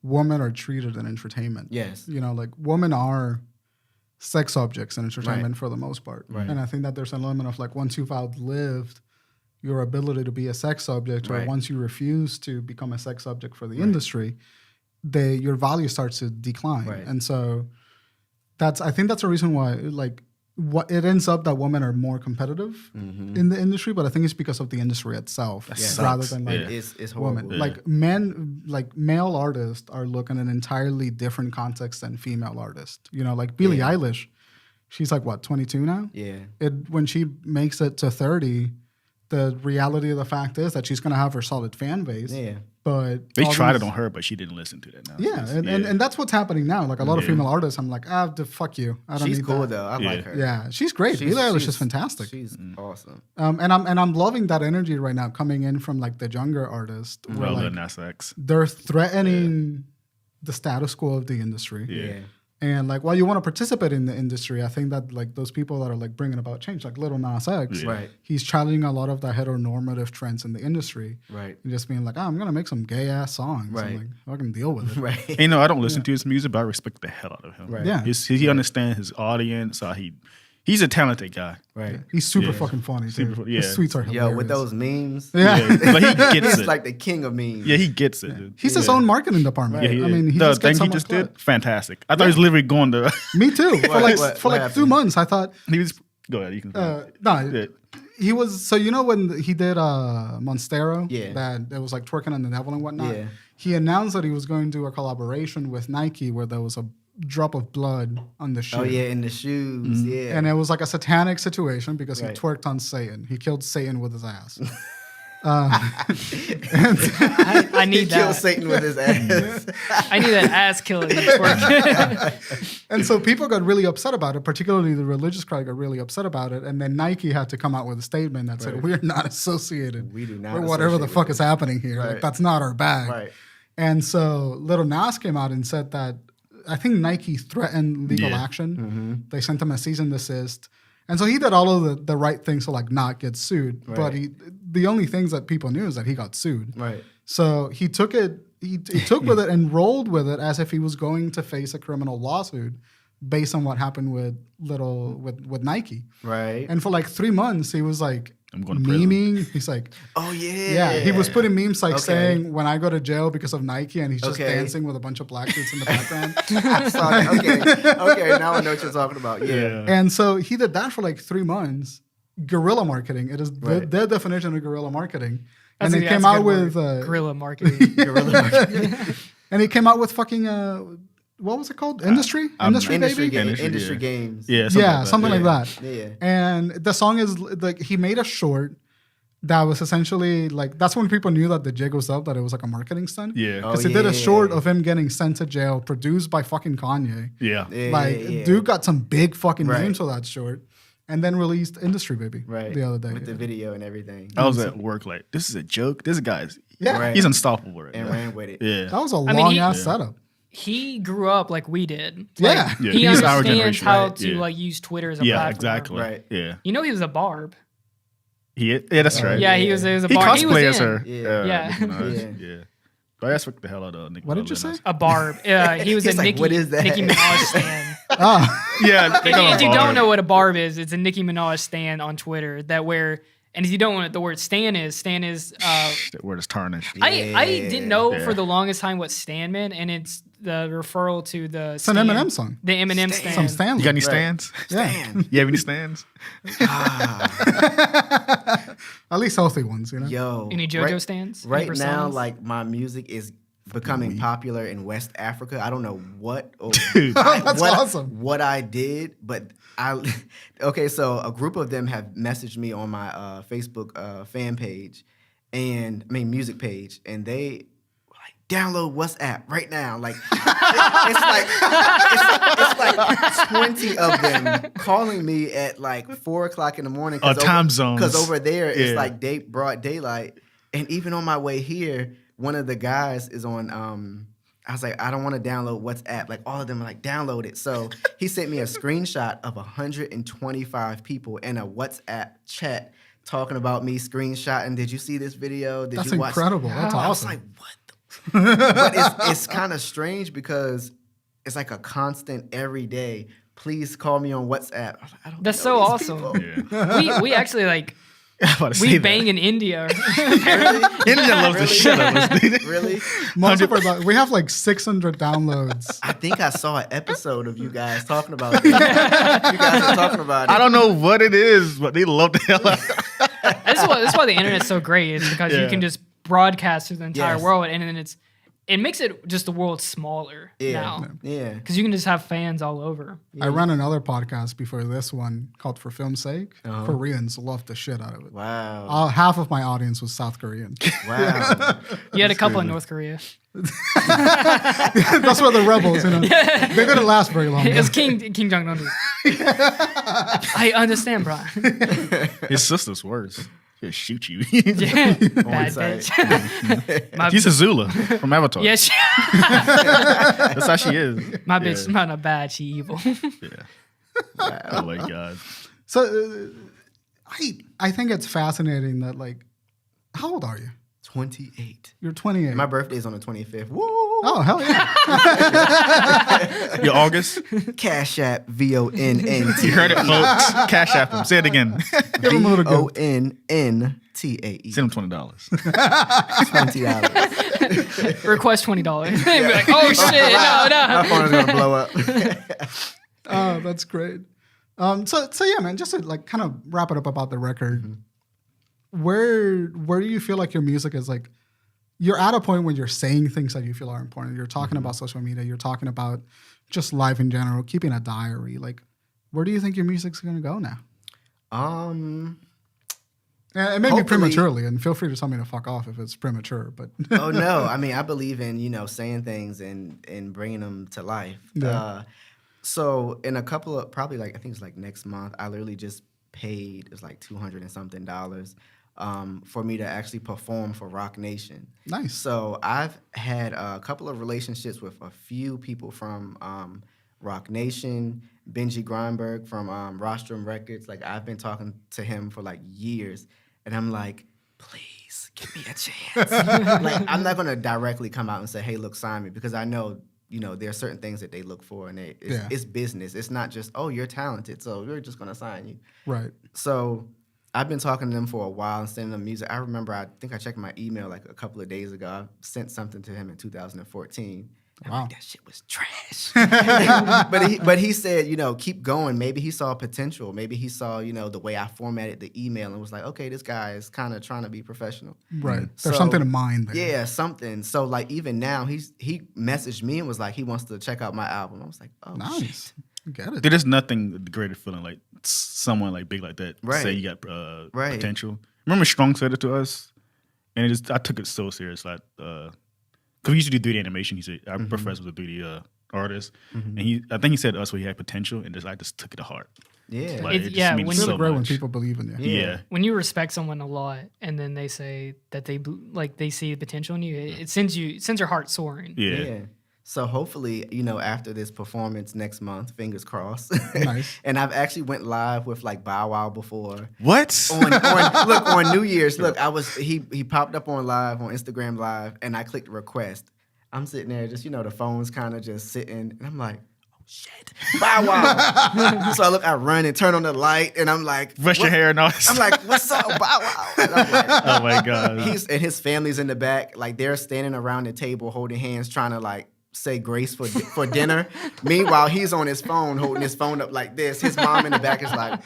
women are treated in entertainment. Yes. Like women are sex objects in entertainment for the most part. Right. And I think that there's an element of like once you've outlived your ability to be a sex subject, or Right. once you refuse to become a sex subject for the industry, your value starts to decline. Right. And so I think that's a reason why what it ends up that women are more competitive in the industry, but I think it's because of the industry itself rather than like It's horrible. women. Like men, like male artists are looking at an entirely different context than female artists. You know, like Billie Eilish, she's like what, 22 now? Yeah. When she makes it to 30, the reality of the fact is that she's going to have her solid fan base. Yeah. But They tried it on her, but she didn't listen to that now. Yeah, and that's what's happening now. Like a lot of female artists, I'm like, fuck you. I don't She's need cool that. though. I like her. Yeah, she's great. Billie Eilish is fantastic. She's awesome. And I'm loving that energy right now coming in from like the younger artists. Where, Well, like, Nas X. they're threatening the status quo of the industry. Yeah. And like, while you want to participate in the industry, I think that like those people that are like bringing about change, like Little Nas X, Right. he's challenging a lot of the heteronormative trends in the industry. Right. And just being like, I'm gonna make some gay ass songs. Right. I'm like, I can deal with it. Right. And, you know, I don't listen to his music, but I respect the hell out of him. Right. Yeah. He understands his audience. He's a talented guy. Right. He's super fucking funny too. Super- His tweets are hilarious. Yo, with those memes. Yeah. But he gets He's it. like the king of memes. Yeah, he gets it. Dude. He's his own marketing department. Yeah, I mean, he the just thing gets so he much just credit. did, fantastic. I thought he was literally going to. Me too. For like what 2 happened? months, I thought He was. Go ahead. You can. no. Yeah. He was so you know when he did Monstero, Yeah. that was like twerking on the devil and whatnot. Yeah. He announced that he was going to do a collaboration with Nike where there was a drop of blood on the shoe. Oh yeah, in the shoes. Yeah. And it was like a satanic situation because Right. he twerked on Satan. He killed Satan with his ass. I he need killed that. Satan with his ass. I need that ass killing twerk. And so people got really upset about it, particularly the religious crowd got really upset about it. And then Nike had to come out with a statement that said, we're not associated We do not with whatever the associate fuck with is happening here. Like, Right. that's not our bag. Right. And so Little Nas came out and said that I think Nike threatened legal action. They sent him a cease and desist. And so he did all of the right things to like not get sued. But the only things that people knew is that he got sued. Right. So he took it, he took with it and rolled with it as if he was going to face a criminal lawsuit based on what happened with Nike. Right. And for like 3 months, he was like I'm going to prison. memeing. He's like, Oh yeah. yeah, he was putting memes like Okay. saying when I go to jail because of Nike, and he's just Okay. dancing with a bunch of black dudes in the background. I saw that. Okay, now I know what you're talking about. Yeah. And so he did that for like 3 months. Guerrilla marketing. It is Right. their definition of guerrilla marketing. That's And a- they came that's a out good with word. Guerrilla marketing. Guerrilla marketing. and he came out with fucking what was it called? Industry Industry baby. Industry, yeah. games. Yeah. Yeah, something like that. Yeah. And the song is like he made a short that was essentially like that's when people knew that the jig was up, that it was like a marketing stunt. Yeah. Because Oh, he did a yeah. short of him getting sent to jail, produced by fucking Kanye. Yeah. Yeah, Like, yeah. dude got some big fucking Right. names for that short, and then released Industry Baby Right. the other day. With the video and everything. I was at work like, this is a joke. This guy's. Yeah. Right. He's unstoppable right And now. ran with it. Yeah. That was a mean, long he- ass setup. He grew up like we did. Yeah. Yeah, He he's our understands generation, how right? to Yeah. like use Twitter as a Yeah. platform. Exactly. Right. Yeah. You know he was a barb. Yeah. That's right. Yeah, he was a He barb. He was cosplay as in. her. Yeah. Yeah. Nicki Minaj. Yeah. But I respect the hell out of Nicki. What did you say? A barb. He was He's a like, Nicki, "What is that?" Nicki Minaj stan. Ah, Yeah. If you don't know what a barb is, it's a Nicki Minaj stan on Twitter and if you don't know what the word stan is That word is tarnished. I didn't know Yeah. for the longest time what stan meant, and it's the referral to the it's an Eminem song. the Eminem stan. Some Stanley. You got any Right. stands? Yeah. You have any stands? At least healthy ones, you know? Oh. Yo. Any JoJo stands? Any Right now, personas? like my music is becoming popular in West Africa. I don't know what or That's awesome. what I did, but okay, so a group of them have messaged me on my Facebook fan page music page, and they like download WhatsApp right now. Like it's like 20 of them calling me at like 4:00 in the morning. Time zones. Because over there it's Yeah. like broad daylight, and even on my way here, one of the guys is on. I was like, I don't want to download WhatsApp. Like all of them are like, download it. So he sent me a screenshot of 125 people in a WhatsApp chat talking about me screenshotting. Did you see this video? Did That's you watch? incredible. That's I was awesome. like, what? But it's kind of strange because it's like a constant every day. Please call me on WhatsApp. I was like, I don't That's know so these awesome. people. Yeah. we actually like I'm about to We say bang that. in India. India loves the shit out of us, dude. Really? Most of our, we have like 600 downloads. I think I saw an episode of you guys talking about that. You guys are talking about it. I don't know what it is, but they love the hell out of it. That's why the internet's so great. It's because you Yeah. can just broadcast to the entire Yes. world, and then it makes it just the world smaller now. Yeah. Because you can just have fans all over. I ran another podcast before this one called For Film's Sake. Koreans loved the shit out of it. Wow. Half of my audience was South Korean. Wow. You had a couple in North Korea. That's where the rebels, you know, they didn't last very long. It was King Jong Un. I understand, bro. His sister's worse. He'll shoot you. Bad side. bitch. My, She's a Zula from Avatar. yeah, That's how she is. my bitch is not bad. She evil. Yeah. Oh my god. So I think it's fascinating that, like, how old are you? 28. You're 28. My birthday's on the 25th. Woo! Oh, hell yeah. You're August. Cash App VONNT. You heard it, folks. Cash App him. Say it again. Give him a little good. VONNTAE. Send him $20. $20. Request $20. Be like, oh shit, My no. phone is gonna blow up. Oh, that's great. So yeah, man, just to like kind of wrap it up about the record, where do you feel like your music is like, you're at a point when you're saying things that you feel are important. You're talking about social media. You're talking about just life in general, keeping a diary. Like, where do you think your music's going to go now? It may be Hopefully- prematurely, and feel free to tell me to fuck off if it's premature. But Oh no, I mean I believe in saying things and bringing them to life. Yeah. So in a couple of probably like I think it's like next month, I literally just paid it's like $200 and something for me to actually perform for Rock Nation. nice. So I've had a couple of relationships with a few people from Rock Nation, Benji Greinberg from Rostrum Records. Like I've been talking to him for like years, and I'm like, please give me a chance. Like I'm not gonna directly come out and say, hey, look, sign me, because I know there are certain things that they look for, and it's business. It's not just you're talented, so we're just gonna sign you. Right. So I've been talking to them for a while and sending them music. I remember, I think I checked my email like a couple of days ago. I sent something to him in 2014. I'm Wow. like, that shit was trash. but he said, keep going. Maybe he saw potential. Maybe he saw, the way I formatted the email and was like, okay, this guy is kind of trying to be professional. Right. So- There's something in mind there. Yeah, something. So like even now, he messaged me and was like, he wants to check out my album. I was like, oh, Nice. shit. Get it. There is nothing greater feeling like someone like big like that Right. say you got Right. potential. Remember Strong said it to us, and I took it so serious. Like, because we used to do 3D animation. He said our professor was a 3D artist, and I think he said to us we had potential, and I just took it to heart. Yeah. Like, It's- it just yeah, means when It's really so great when much. people believe in you. Yeah. When you respect someone a lot, and then they say that they see potential in you, it sends your heart soaring. Yeah. So hopefully, after this performance next month, fingers crossed. Nice. And I've actually went live with like Bow Wow before. What? On New Year's. Look, he popped up on Instagram Live, and I clicked request. I'm sitting there, just the phone's kind of just sitting, and I'm like, oh shit, Bow Wow. So I run and turn on the light, and I'm like, Brush your what? hair and all. I'm like, what's up, Bow Wow? And I'm like, oh my god. and his family's in the back, like they're standing around the table holding hands, trying to like say grace for dinner. Meanwhile, he's on his phone, holding his phone up like this. His mom in the back is like,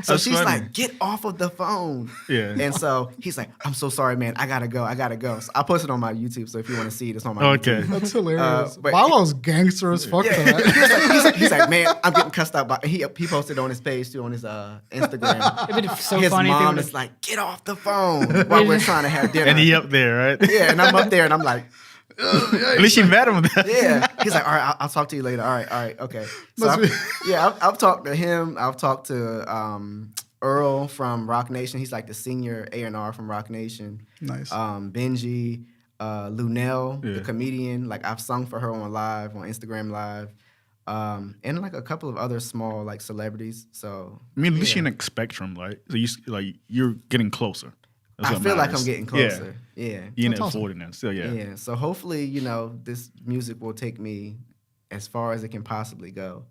so That's she's funny. like, get off of the phone. Yeah. And so he's like, I'm so sorry, man. I gotta go. So I posted it on my YouTube. So if you want to see it, it's on my Okay. YouTube. That's hilarious. but- Bow Wow's gangster as fuck for that. He's like, man, I'm getting cussed out. He posted on his page too, on his Instagram. It'd be so His funny if mom they is like, get off the phone while we're trying to have dinner. And he up there, right? Yeah, and I'm up there, and I'm like, At least you met him. yeah. He's like, all right, I'll talk to you later. All right, okay. So Must I've talked to him. I've talked to Earl from Rock Nation. He's like the senior A&R from Rock Nation. Nice. Benji, Lunel, Yeah. the comedian. Like I've sung for her on Instagram Live. And like a couple of other small like celebrities. So I mean, at least you're in a spectrum, right? So you're getting closer. That's I what feel like matters. I'm getting closer. Yeah. You're in That's that awesome. 40 now. Still, yeah. Yeah. So hopefully, this music will take me as far as it can possibly go.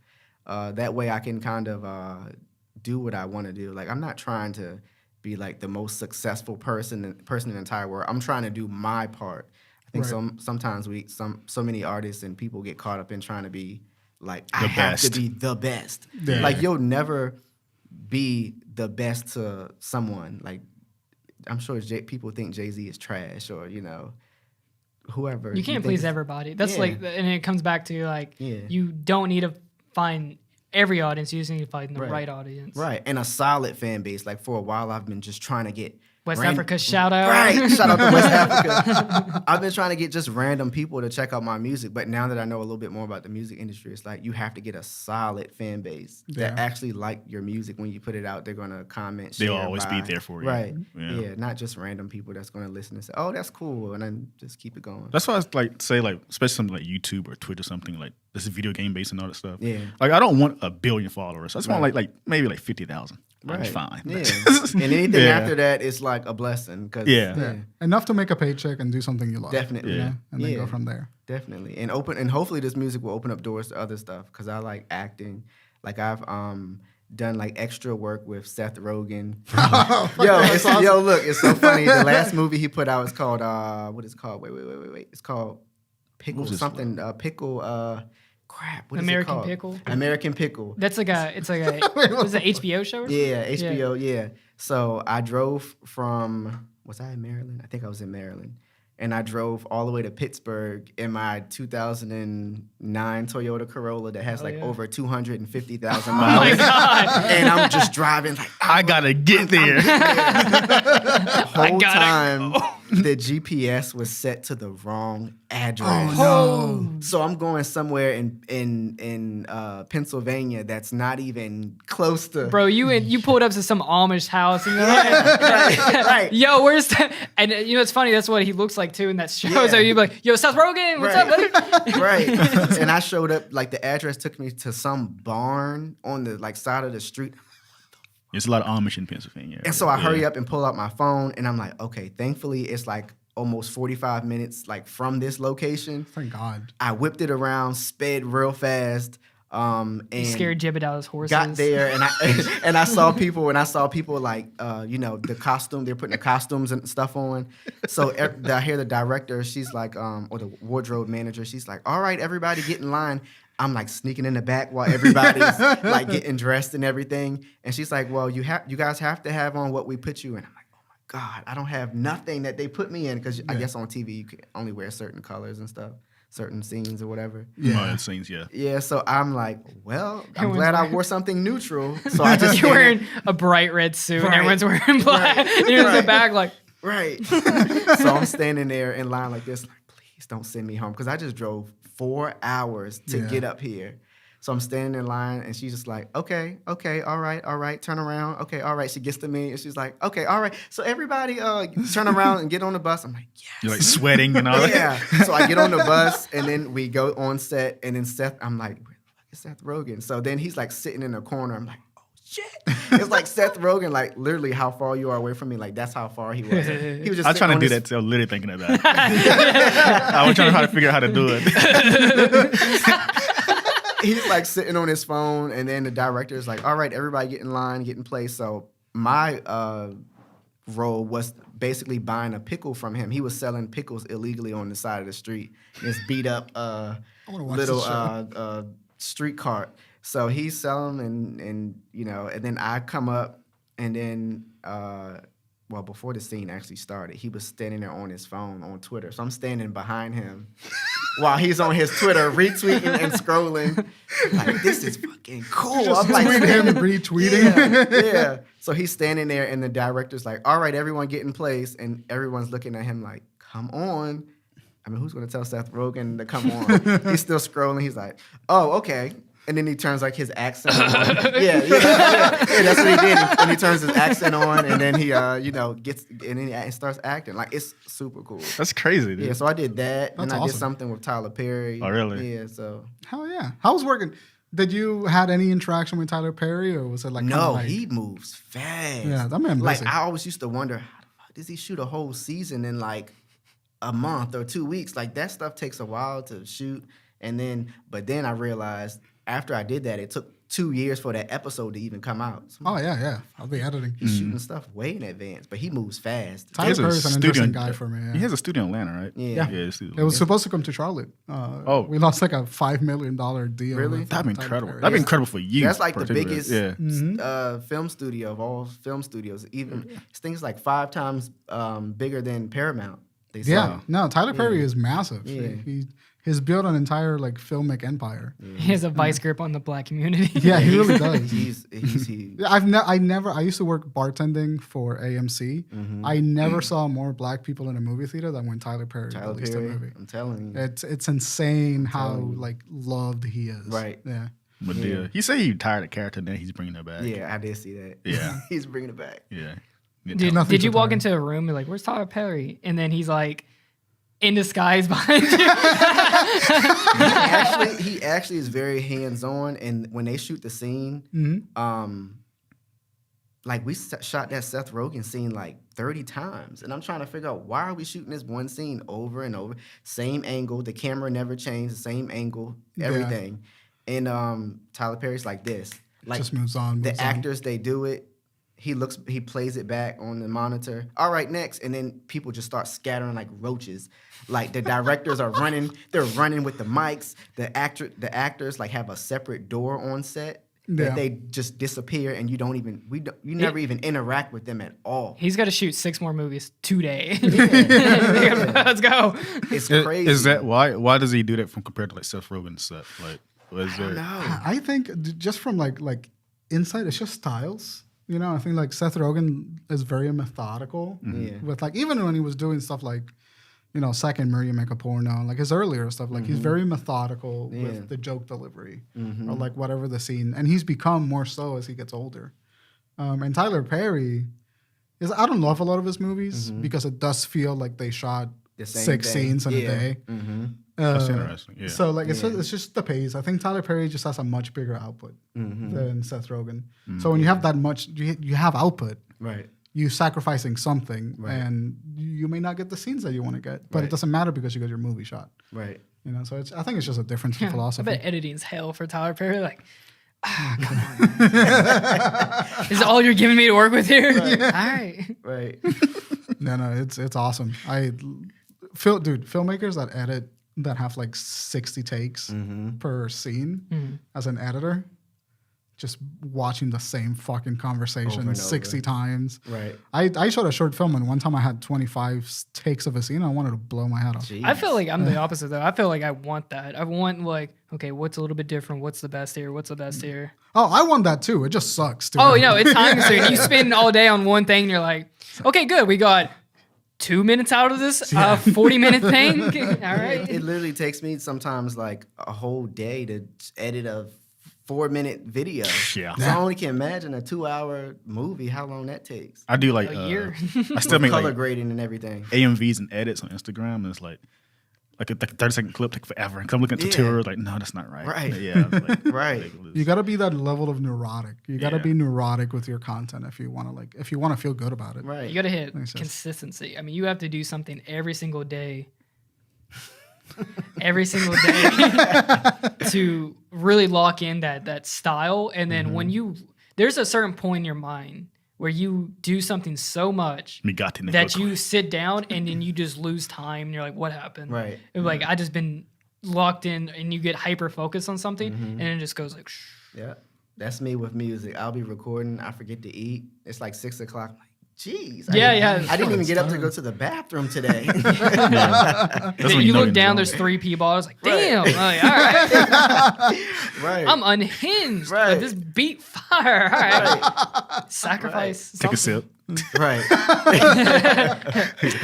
That way I can kind of do what I want to do. Like I'm not trying to be like the most successful person in the entire world. I'm trying to do my part. I think sometimes so many artists and people get caught up in trying to be like, I have to be the best. Yeah. Like you'll never be the best to someone. Like I'm sure people think Jay-Z is trash or, whoever. You can't please everybody. That's and it comes back to like, you don't need to find every audience. You just need to find the right audience. Right. And a solid fan base. Like for a while, I've been just trying to get West Africa shout out. Right. Shout out to West Africa. I've been trying to get just random people to check out my music. But now that I know a little bit more about the music industry, it's like you have to get a solid fan base that actually like your music. When you put it out, they're going to comment, share, They'll always be there for you. Right. Yeah. Not just random people that's going to listen and say, oh, that's cool. And then just keep it going. That's why I like say like, especially something like YouTube or Twitch or something like this is video game based and all that stuff. Yeah. Like I don't want 1 billion followers. I just want like maybe like 50,000. That's fine. Yeah. And anything after that is like a blessing. Enough to make a paycheck and do something you love. Definitely. And then go from there. Definitely. And hopefully this music will open up doors to other stuff because I like acting. Like I've done like extra work with Seth Rogen. Yo, look, it's so funny. The last movie he put out is called what is it called? Wait. It's called Pickle something. Crap. What American is it called? Pickle. American Pickle. It's like a was it an HBO show? Or yeah, HBO. Yeah. So I drove from. Was I in Maryland? I think I was in Maryland. And I drove all the way to Pittsburgh in my 2009 Toyota Corolla that has over 250,000 miles. Oh my God. And I'm just driving like, I gotta get there. The whole time the GPS was set to the wrong address. Oh, no. So I'm going somewhere in Pennsylvania that's not even close to. Bro, you pulled up to some Amish house and you're like, right. Yo, where's that? And it's funny. That's what he looks like too in that show. Yeah. So you'd be like, yo, Seth Rogen, what's up, buddy? Right. And I showed up, like the address took me to some barn on the like side of the street. There's a lot of Amish in Pennsylvania. And so I hurry up and pull out my phone and I'm like, okay, thankfully it's like almost 45 minutes like from this location. Thank God. I whipped it around, sped real fast. And you scared Gibbet out of his horses. Got there and I saw people like the costume, they're putting the costumes and stuff on. So I hear the director, she's like, or the wardrobe manager, she's like, all right, everybody get in line. I'm like sneaking in the back while everybody's like getting dressed and everything. And she's like, well, you guys have to have on what we put you in. I'm like, oh my God, I don't have nothing that they put me in because I guess on TV you can only wear certain colors and stuff. Certain scenes or whatever. Yeah, scenes, yeah. Yeah, so I'm like, well, I'm glad I wore something neutral. So I just You're wearing a bright red suit and everyone's wearing black. And you're in the back like. Right. So I'm standing there in line like this, like, please don't send me home. Because I just drove 4 hours to get up here. So I'm standing in line and she's just like, okay, all right, turn around. Okay, all right. She gets to me and she's like, okay, all right. So everybody turn around and get on the bus. I'm like, yes. You're like sweating and all that. Yeah. So I get on the bus and then we go on set and then Seth, I'm like, where the fuck is Seth Rogen? So then he's like sitting in a corner. I'm like, oh shit. It's like Seth Rogen, like literally how far you are away from me. Like that's how far he was. He was just I was trying to do that too. I was literally thinking of that. I was trying to figure out how to do it. He's like sitting on his phone, and then the director is like, all right, everybody get in line, get in place. So my role was basically buying a pickle from him. He was selling pickles illegally on the side of the street. This beat up little street cart. So he's selling and then I come up and then before the scene actually started, he was standing there on his phone on Twitter. So I'm standing behind him while he's on his Twitter retweeting and scrolling. Like, this is fucking cool. Just I'm like, him retweeting. Yeah. So he's standing there and the director's like, all right, everyone get in place. And everyone's looking at him like, come on. I mean, who's going to tell Seth Rogen to come on? He's still scrolling. He's like, oh, okay. And then he turns like his accent on. Yeah, that's what he did. And he turns his accent on, and then he, gets and then he starts acting. Like it's super cool. That's crazy, dude. Yeah, so I did that, and I awesome. did something with Tyler Perry. Oh, really? Yeah, so. Hell yeah! How was working? Did you had any interaction with Tyler Perry, or was it like no? He moves fast. Yeah, that man. Like I always used to wonder, how the fuck does he shoot a whole season in like a month or 2 weeks? Like that stuff takes a while to shoot, but then I realized. After I did that, it took 2 years for that episode to even come out. So Oh yeah. I'll be editing. he's shooting stuff way in advance, but he moves fast. Tyler has a Perry's an studio interesting in- guy for me. He Yeah. has a studio in Atlanta, right? Yeah. Yeah. It's It was supposed to come to Charlotte. We lost like a $5 million deal. Really? with That'd be Tyler incredible. Perry. That'd be incredible for you. That's like the particularly. biggest Yeah. film studio of all film studios. Even this thing's like 5 times bigger than Paramount. They say. Yeah, no, Tyler Perry is massive. Yeah. He's built an entire like filmic empire. He has a vice grip on the black community. Yeah, he really does. he I used to work bartending for AMC. Mm-hmm. I never saw more black people in a movie theater than when Tyler Perry Tyler released Perry. a movie. I'm telling you. It's insane how like loved he is. Right. Yeah. Madea. He said he retired a character, and then he's bringing it back. Yeah, I did see that. Yeah. He's bringing it back. Yeah. Nothing Did you to walk Tyler. into a room and be like, "Where's Tyler Perry?" And then he's like in disguise behind you. He actually is very hands-on, and when they shoot the scene, like we shot that Seth Rogen scene like 30 times, and I'm trying to figure out, why are we shooting this one scene over and over, same angle, the camera never changed, the same angle, everything. And Tyler Perry's like this, like Just moves on. the moves on. actors, they do it. He plays it back on the monitor. All right, next, and then people just start scattering like roaches. Like the directors are running, they're running with the mics. The actors like have a separate door on set that Yeah. they just disappear, and you never even interact with them at all. He's got to shoot 6 more movies today. Let's go. It's crazy. Is that why? Why does he do that from compared to like Seth Rogen's set? Like, was there? No. I think just from like inside, it's just styles. You know, I think like Seth Rogen is very methodical. Yeah. With like even when he was doing stuff like, you know, Second Murray Make a Porno, like his earlier stuff, like he's very methodical with the joke delivery or like whatever the scene, and he's become more so as he gets older. And Tyler Perry I don't love a lot of his movies because it does feel like they shot The same 6 thing. scenes in a Yeah. day. That's interesting. Yeah. So like it's just the pace. I think Tyler Perry just has a much bigger output than Seth Rogen. So when you have that much, you have output. Right. You sacrificing something, Right. and you may not get the scenes that you want to get, but Right. it doesn't matter because you got your movie shot. Right. You know, so I think it's just a difference in I philosophy. bet editing's hell for Tyler Perry. Like, come on. Is it all you're giving me to work with here? All right. Right. No, it's awesome. Filmmakers that edit that have like 60 takes per scene as an editor, just watching the same fucking conversation Over and 60 over. times. Right. I shot a short film, and one time I had 25 takes of a scene. I wanted to blow my head off. Jeez. I feel like I'm the opposite though. I feel like I want that. I want like, okay, what's a little bit different? What's the best here? What's the best here? Oh, I want that too. It just sucks. Dude. Oh, it's time consuming. You spend all day on one thing, and you're like, okay, good. We got 2 minutes out of this 40-minute thing. All right. It literally takes me sometimes like a whole day to edit a 4-minute video. Yeah. So I only can imagine a 2-hour movie, how long that takes. I do like A year. I still make Color like grading and everything. AMVs and edits on Instagram, and it's like a 30-second clip take forever. And I'm looking at Yeah. tutorials, like, no, that's not right. Right. Yeah. it's like, Right. ridiculous. You got to be that level of neurotic. You got to Yeah. be neurotic with your content if you want to feel good about it. Right. You got to hit Makes sense. consistency. I mean, you have to do something every single day. Every single day to really lock in that style. And then when there's a certain point in your mind where you do something so much that you sit down and then you just lose time and you're like, what happened? Right. Like I just been locked in, and you get hyper focused on something and it just goes like, Yeah. That's me with music. I'll be recording. I forget to eat. It's like 6 o'clock. I'm like, jeez. I didn't even get up to go to the bathroom today. you look down, there's 3 people. I was like, damn. Like, all right. Right. I'm unhinged. Right. Like, this beat fire. All right. Sacrifice. Take a something. sip. Right.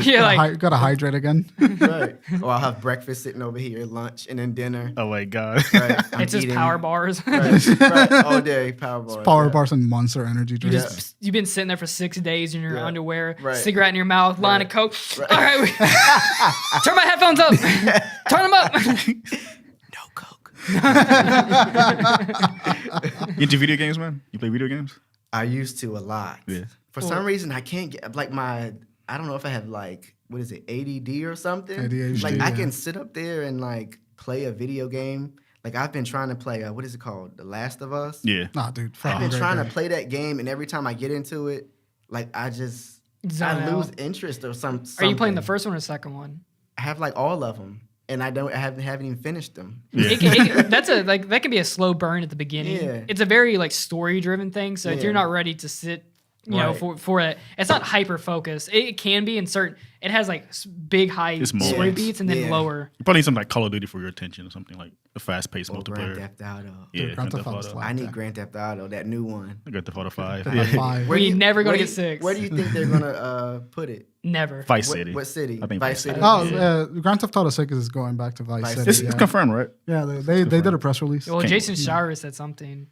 Yeah, like Got to hydrate again. Right. Or I'll have breakfast sitting over here, lunch, and then dinner. Oh my god. Right. I'm it's just eating. power bars. Right. All day, power bars. Power yeah. bars and Monster Energy drinks. You've been sitting there for 6 days in your Yeah. underwear, Right. cigarette in your mouth, line of Right. coke. Right. All right, turn my headphones up. Turn them up. No coke. You into video games, man? You play video games? I used to a lot. Yeah. For some reason, I can't get like I don't know if I have like, ADD or something. ADHD, Like I yeah. can sit up there and like play a video game Like I've been trying to play. What is it called? The Last of Us. Yeah. Nah, dude. I've been great trying game. to play that game, and every time I get into it, like I Zone lose out. interest or something. Are you playing the first one or the second one? I have like all of them, and I haven't even finished them. Yeah. That can be a slow burn at the beginning. Yeah. It's a very like story driven thing. So if Yeah. you're not ready to sit, you know, Right. for it, it's not hyper focused. It can be in certain. It has like big high It's story moments. beats and then Yeah. lower. You probably need something like Call of Duty for your attention or something like a fast-paced Or Grand multiplayer. Theft Auto. Yeah, Dude, Grand Theft Auto's Auto. like I need that. Grand Theft Auto, that new one. Grand Theft Auto 5. High Yeah. five. We never gonna where get do you- 6. Where do you think they're gonna put it? Never. Vice What- City. What city? I think Vice Vice City. City. Oh, Yeah. Grand Theft Auto 6 is going back to Vice Vice City. It's yeah. confirmed, right? Yeah, they did a press release. Well, Can't- Jason Schauer said something.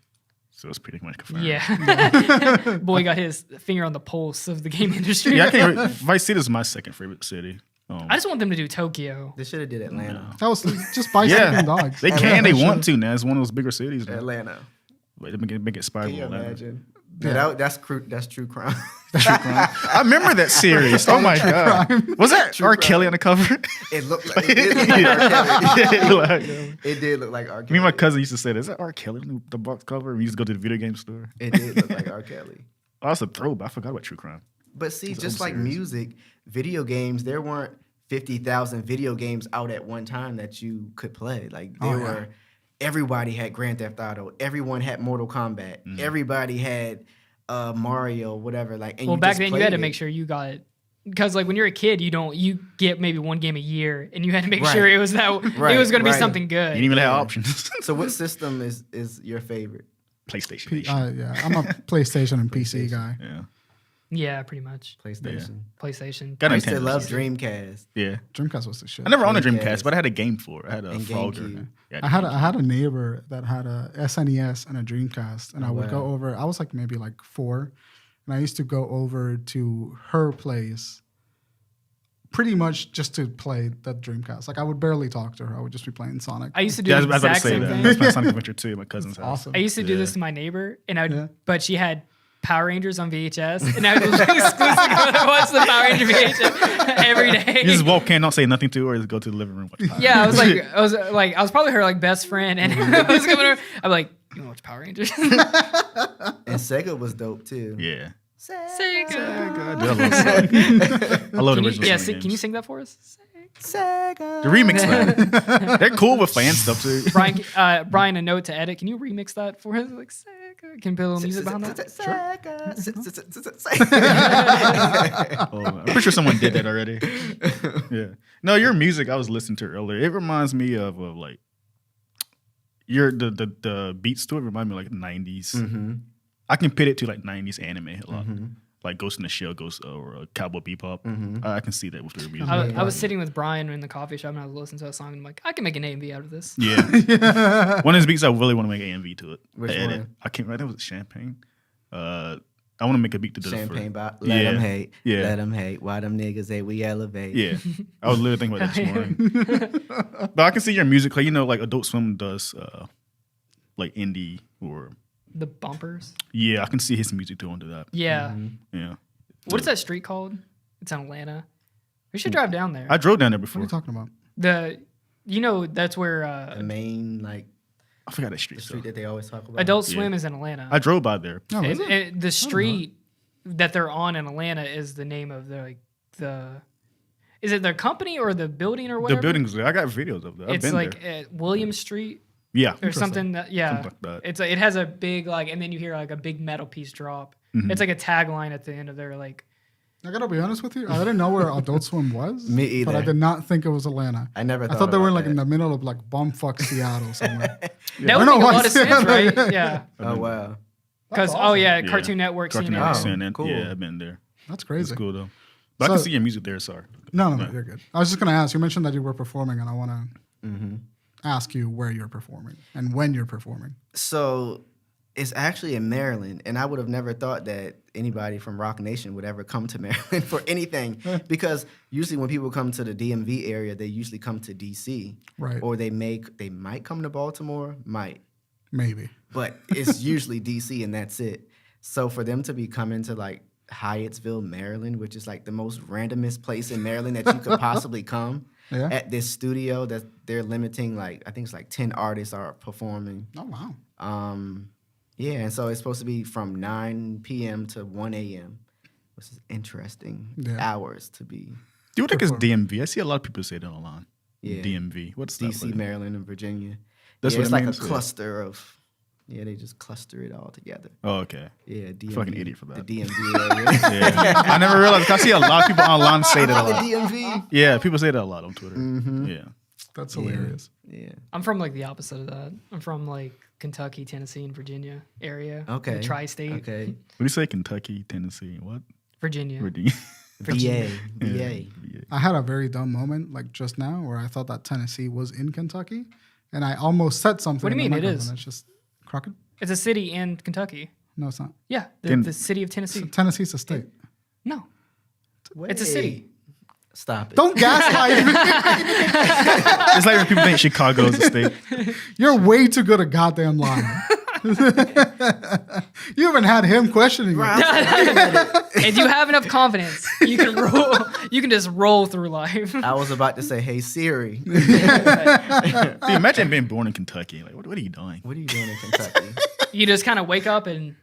So it's pretty much confirmed. Yeah. Boy got his finger on the pulse of the game industry. Yeah, I can't. Vice City is my second favorite city. I just want them to do Tokyo. They should have did Atlanta. That was just bicycling Yeah. dogs. They can. They want to now. It's one of those bigger cities now. Atlanta. But they make it spiral. Can you Atlanta. imagine? Yeah, that's true crime. I remember that series. Oh my god, was that R. Kelly on the cover? It looked like it did look like R. Kelly. Yeah, like, It did look like R. Kelly. me and my cousin used to say, "Is that R. Kelly on the box cover?" We used to go to the video game store. It did look like R. Kelly. Oh, that's a throwback. I forgot about true crime. But see, It's just old like series. music, video games, there weren't 50,000 video games out at one time that you could play. Like there were, everybody had Grand Theft Auto, everyone had Mortal Kombat, everybody had Mario, whatever. Like, and Well, you back just then you played had to it. make sure you got it. Because like when you're a kid, you get maybe one game a year, and you had to make Right. sure it was that Right, it was going to be right. something You good. didn't even have options. So, what system is your favorite? PlayStation. Yeah, I'm a PlayStation and PC guy. Yeah. Yeah, pretty much. PlayStation. PlayStation. Got I used to Nintendo. love Dreamcast. Yeah. Dreamcast was the shit. I never owned a Dreamcast. Dreamcast, but I had a game for it. I had a And Frogger. GameCube. Yeah, I had a neighbor that had a SNES and a Dreamcast, and I would go wow. over. I was like maybe like 4, and I used to go over to her place, pretty much just to play the Dreamcast. Like I would barely talk to her. I would just be playing Sonic. I used to do Yeah, I the was about to exact say same that. thing. I was playing Sonic Adventure 2 at my cousin's It's house. awesome. I used to do Yeah. this to my neighbor, and Yeah. but she had Power Rangers on VHS, and I would exclusively go to watch the Power Ranger VHS every day. You just walk in, don't say nothing to her, just go to the living room. Watch Power Yeah, Rangers. I was probably her like best friend, and I was coming over. I'm like, you want to watch Power Rangers? And Sega was dope too. Yeah. Sega. I love Sonic. I love the original Sonic Can you games. sing that for us? Sega. The remix man. They're cool with fan stuff too. Brian, a note to edit. Can you remix that for us? Like Sega. Can you put a little music behind that? Oh, I'm pretty sure someone did that already. Yeah. No, your music I was listening to earlier. It reminds me of like your the beats to it remind me of like 90s. Mm-hmm. I can pit it to like 90s anime a lot. Like Ghost in the Shell, or Cowboy Bebop. I can see that with their music. I was sitting with Brian in the coffee shop, and I was listening to a song, and I'm like, I can make an A&B out of this. Yeah. One of his beats I really want to make an AMV to it. Which The edit. one? I can't remember. That was Champagne. I want to make a beat to do it for Champagne bot. Let them hate. Yeah. Let them hate. Why them niggas hate? We elevate. Yeah, I was literally thinking about that this morning. But I can see your music, like like Adult Swim does, like indie or The bumpers. yeah, I can see his music too into that. Yeah. Yeah, What is that street called? It's in Atlanta. We should drive down there. I drove down there What are before. you talking about? That's where The main I forgot that street. the street So. that they always talk about. Adult Swim is in Atlanta. I drove by there. Oh, is And- it? and the street that they're on in Atlanta is the name of is it their company or the building or The whatever? buildings there. I got videos of that. I've It's been like there. William Street Yeah, or something. That, yeah, Something like that. it has a big and then you hear like a big metal piece drop. Mm-hmm. It's like a tagline at the end of their like. I gotta be honest with you. I didn't know where Adult Swim was. Me But I either. did not think it was Atlanta. I never I thought thought they were about like in that. the middle of like bumfuck Seattle somewhere. That I would know make a why lot of I said sense, that. right? Yeah, Oh wow. because awesome. yeah, Yeah. Cartoon Network. Cartoon CNN. Network, Oh, CNN. cool. Yeah, I've been there. That's It's crazy. cool though. But I can So- see your music there. Sorry. No, Yeah. you're good. I was just gonna ask. You mentioned that you were performing, and I want to ask you where you're performing and when you're performing. So it's actually in Maryland, and I would have never thought that anybody from Rock Nation would ever come to Maryland for anything, because usually when people come to the DMV area, they usually come to DC, Right. or they might come to Baltimore, Maybe. but it's usually DC and that's it. So for them to be coming to like Hyattsville, Maryland, which is like the most randomest place in Maryland that you could possibly come. Yeah. At this studio that they're limiting, like I think it's like 10 artists are performing. Oh wow. Yeah, and so it's supposed to be from 9 p.m. to 1 a.m., which is interesting hours to be. Do you think it's DMV? I see a lot of people say that online. Yeah. DMV. What's that? DC, Maryland, and Virginia. That's what it's it like means? a cluster of. Yeah, they just cluster it all together. Oh, okay. Yeah, DMV. Fucking idiot for that. The DMV area. Yeah. I never realized. I see a lot of people online say that a the lot. DMV. Yeah, people say that a lot on Twitter. Yeah. That's hilarious. Yeah. I'm from like the opposite of that. I'm from like Kentucky, Tennessee, and Virginia area. Okay. The tri-state. Okay. What do you say? Kentucky, Tennessee, what? Virginia. Virginia. VA. Yeah. I had a very dumb moment like just now where I thought that Tennessee was in Kentucky, and I almost said something. What do you in the mean it microphone. is? It's just Crockett. It's a city in Kentucky. No, it's not. Yeah, Then- the city of Tennessee. Tennessee's a state. No, it's a city. Stop it. Don't gaslight me. It's like when people think Chicago is a state. You're way too good at goddamn lying. You even had him questioning you. If you have enough confidence, you can roll. You can just roll through life. I was about to say, hey Siri, Dude, imagine being born in Kentucky. Like, what are you doing? what are you doing in Kentucky? You just kind of wake up and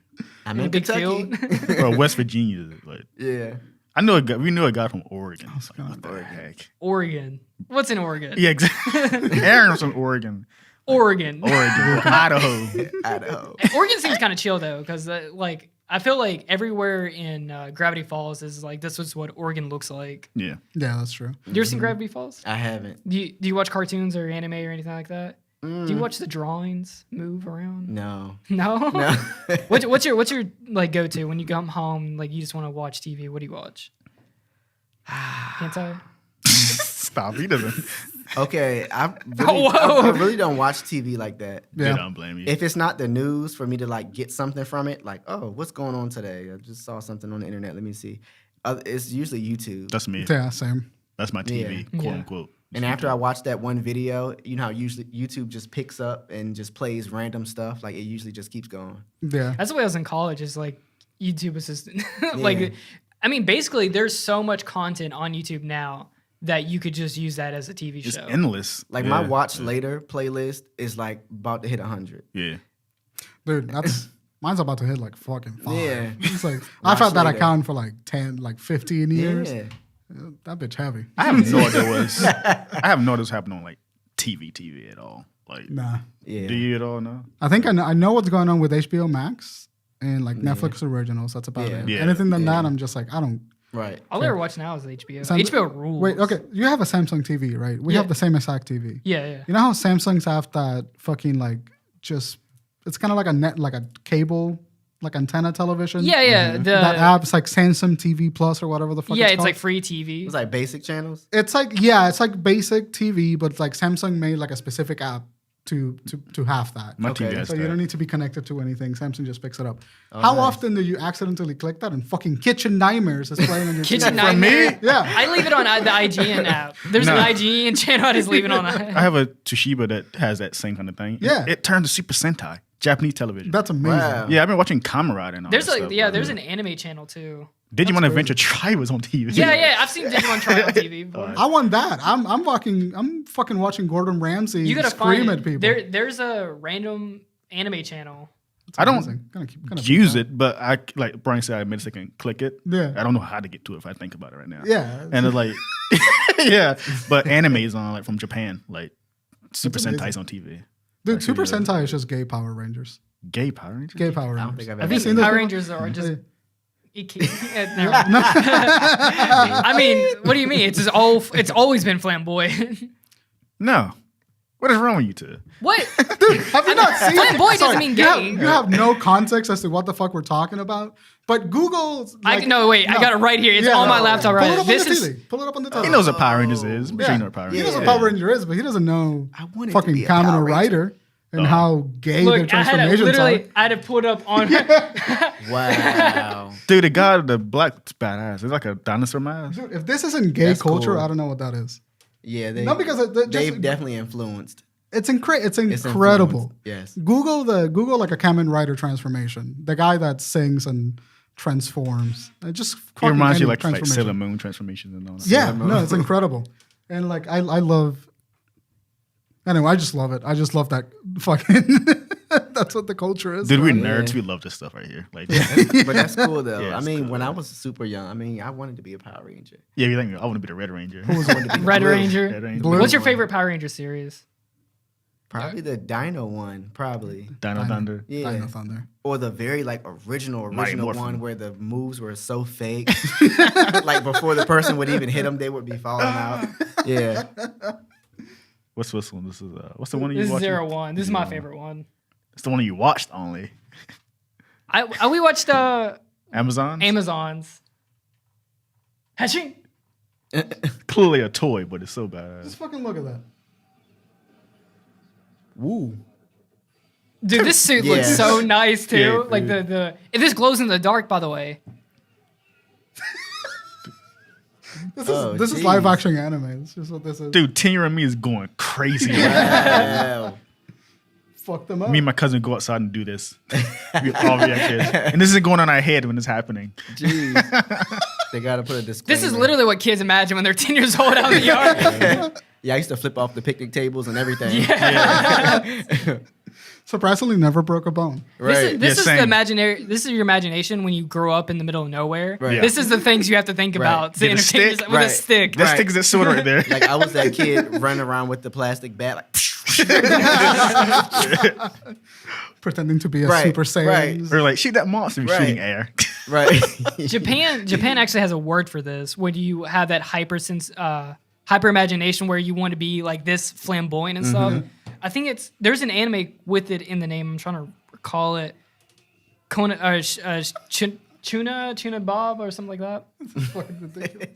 I'm in in a big Kentucky. field. Or West Virginia. Like, Yeah. I know a guy. We knew a guy from Oregon. Like, what the heck? Oregon. What's in Oregon? Yeah, exactly. Aaron was from Oregon. Oregon. Idaho. Idaho. Oregon seems kind of chill though, because like I feel like everywhere in Gravity Falls is like this is what Oregon looks like. Yeah. Yeah, that's true. You ever seen Gravity Falls? I haven't. Do you watch cartoons or anime or anything like that? Do you watch the drawings move around? No. No. No. What's your like go to when you come home? Like you just want to watch TV. What do you watch? Hentai. Stop. He doesn't. Okay. I Whoa. really don't watch TV like that. Yeah. Yeah. I don't blame you. If it's not the news for me to like get something from it, like, oh, what's going on today? I just saw something on the internet. Let me see. It's usually YouTube. That's me. Yeah, same. That's my TV, Yeah. quote Yeah. unquote. And after I watch that one video, you know how usually YouTube just picks up and just plays random stuff. Like it usually just keeps going. Yeah. That's the way I was in college. Is like YouTube assistant. Yeah. Like, I mean, basically, there's so much content on YouTube now that you could just use that as a TV It's show. endless. Like my watch later playlist is like about to hit 100. Yeah. Dude, that's mine's about to hit like fucking 5. Yeah. It's like Watch I've had that later. account for like 10, like 15 years. Yeah. That bitch heavy. I have no idea was. I have no idea what's happening on like TV at all. Like, Nah. Yeah. do you at all know? I think I know what's going on with HBO Max and like Netflix originals. That's about it. Yeah. Anything than that, I'm just like, I don't. Right. All I ever watch now is HBO. Sam- HBO rules. Wait, okay. You have a Samsung TV, right? We Yeah. have the same exact TV. Yeah, yeah. You know how Samsungs have that fucking like just, it's kind of like a cable, like antenna television. Yeah, yeah. That app's like Samsung TV Plus or whatever the fuck Yeah, it's it's called. like free TV. It's like basic channels. It's like basic TV, but like Samsung made like a specific app to have that. My Okay. TV has So that. you don't need to be connected to anything. Samsung just picks it up. How nice. often do you accidentally click that and fucking Kitchen Nightmares is playing on your Kitchen TV? Nightmare. Yeah. I leave it on the IGN app. There's No. an IGN channel. I just leave it on. I have a Toshiba that has that same kind of thing. Yeah. It turned to Super Sentai, Japanese television. That's amazing. Wow. Yeah, I've been watching Kamen Rider and all There's that like stuff, yeah, bro. there's an anime channel too. Digimon crazy. Adventure Tri was on TV. Yeah, yeah. I've seen Digimon try on TV before. I want that. I'm fucking watching Gordon Ramsay You gotta scream find at it. people. There's a random anime channel. It's I don't amazing. Gonna beat use that. it, but I like Brian said, I made a second click it. Yeah. I don't know how to get to it if I think about it right now. Yeah. And it's like, yeah, but anime is on like from Japan, like Super That's amazing. Sentai's on TV. Dude, Super Actually, Sentai is just gay Power Rangers. Gay Power Rangers. Gay Power I don't Rangers. think I've I ever think seen seen this Power one? Rangers are just. Yeah. Never mind. I mean, what do you mean? It's always been flamboyant. No, what is wrong with you two? What? Have you not seen Flamboy doesn't Sorry, mean you have- gay. You have no context as to what the fuck we're talking about. But Google. I got it right here. It's on my laptop Pull right it now. up This on the is TV. Pull it up on the TV. He knows what Power Rangers is. I'm sure you know what Power He Rangers knows is. what Power Ranger is, but he doesn't know I wanted to fucking be a Kamen Power Rider and how gay their look. I had to transformations literally. are. I had to put up on. Wow. Dude, the guy with the black badass. It's like a dinosaur mask. Dude, if this isn't gay That's culture, cool. I don't know what that is. Yeah, Not because they've definitely influenced. it's It's incredible. influenced, yes. Google like a Kamen Rider transformation. The guy that sings and transforms. It just It reminds you any like transformation. Sailor Moon transformations and all that. Yeah, no, it's incredible. And like I love. Anyway, I just love it. I just love that fucking. That's what the culture is. Dude, we're right? nerds. We love this stuff right here. Like, But that's cool though. Yeah, I it's mean, cool. when I was super young, I mean, I wanted to be a Power Ranger. yeah, you think I want to be the Red Ranger. Who was one to be Red Blue. Ranger. Red Ranger. Blue. What's your favorite Power Ranger series? Probably the Dino one, probably. Dino Thunder. Yeah. Dino Thunder. Or the very like original Mighty Morphin. one where the moves were so fake. Like before the person would even hit them, they would be falling out. Yeah. What's this one? This is what's the one you This is watching? 01. This is my favorite one. It's the one you watched only. We watched Amazon. Amazon's. Hatching. Clearly a toy, but it's so bad. Just fucking look at that. Woo. Dude, this suit looks Yeah. so nice too. Yeah, Like the this glows in the dark, by the way. This is geez. live action anime. This is what this is. Dude, 10-year-old me is going crazy. Wow. Fuck them up. Me and my cousin go outside and do this. We all react to this. And this isn't going on our head when it's happening. Jeez. They gotta put a disclaimer. This is literally what kids imagine when they're 10 years old out in the yard. Yeah, I used to flip off the picnic tables and everything. Surprisingly, never broke a bone. Right. This Yeah, is same. the imaginary. This is your imagination when you grow up in the middle of nowhere. Right. This is the things you have to think about to Get a entertain stick? yourself with a Right. stick. That stick is that sword right there. Like I was that kid running around with the plastic bat, like Pretending to be a Right, Super Saiyan. Or like, shoot that monster and Right. shooting air. right. Japan actually has a word for this when you have that hyper imagination where you want to be like this flamboyant and stuff. I think there's an anime with it in the name. I'm trying to recall it. Tuna Bob or something like that. It's fucking ridiculous.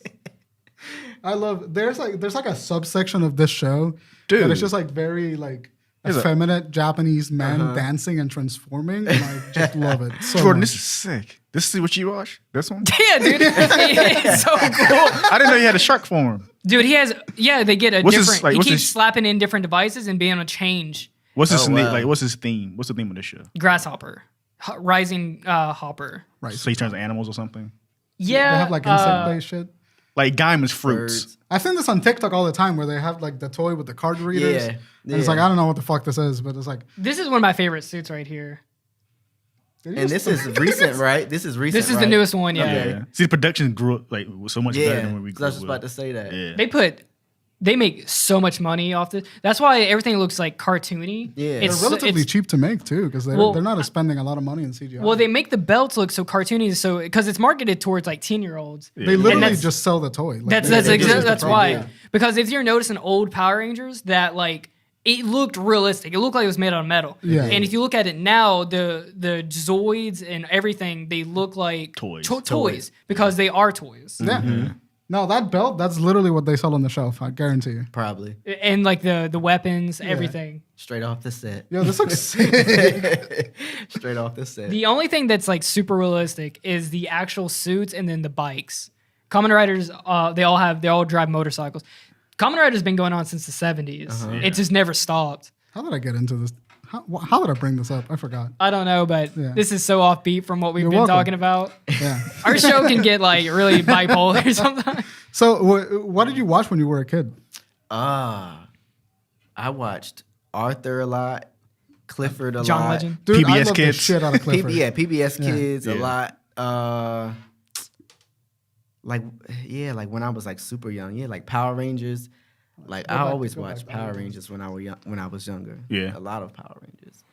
I love. There's like a subsection of this show that Dude. it's just like very like There's a- effeminate Japanese men dancing and transforming, and I just love it. So Jordan, much. this is sick. This is what you watch? This one? Yeah, dude, it's so cool. I didn't know you had a shark form. Dude, he has. Yeah, they get a What's his, different. like, he what's keeps his- slapping in different devices and being able to change. What's his Oh, wow. like? What's his theme? What's the theme of this show? Grasshopper, rising hopper. right. So he turns to animals or something? Yeah, They have like insect-based shit. Like Gaiman's fruits. Birds. I've seen this on TikTok all the time where they have like the toy with the card readers. Yeah, And it's like, I don't know what the fuck this is, but it's like. This is one of my favorite suits right here. And this is recent, right? This is recent. This is the right? newest one. Yeah, Okay. See, the production grew up like so much better Yeah. than when we 'Cause grew I up. was just about to say that. Yeah. they make so much money off this. That's why everything looks like cartoony. Yeah. They're relatively cheap to make too, because they're Well, not spending a lot of money in CGI. Well, they make the belts look so cartoony, so because it's marketed towards like 10-year-olds. they literally that's- just sell the toy. Like, That's they just use the that's promo. why. Yeah. Because if you're noticing old Power Rangers, that like it looked realistic. It looked like it was made out of metal. Yeah. And if you look at it now, the Zoids and everything, they look like Toys. toys because they are toys. Yeah. No, that belt, that's literally what they sell on the shelf. I guarantee you. Probably And like the weapons, everything. straight off the set. Yo, this looks sick. Straight off the set. The only thing that's like super realistic is the actual suits and then the bikes. Kamen Riders, they all drive motorcycles. Kamen Rider's been going on since the 70s. It just never stopped. How did I get into this? How did I bring this up? I forgot. I don't know, but Yeah. this is so offbeat from what we've You're been welcome. talking about. Yeah. Our show can get like really bipolar sometimes. So, what did you watch when you were a kid? I watched Arthur a lot, Clifford a John lot. Legend. Dude, I PBS love the Kids. shit out of Clifford. PBS Kids a Yeah. lot. Like when I was like super young. Yeah, like Power Rangers. Like I always watched Power Rangers when I was younger. Yeah. A lot of Power Rangers.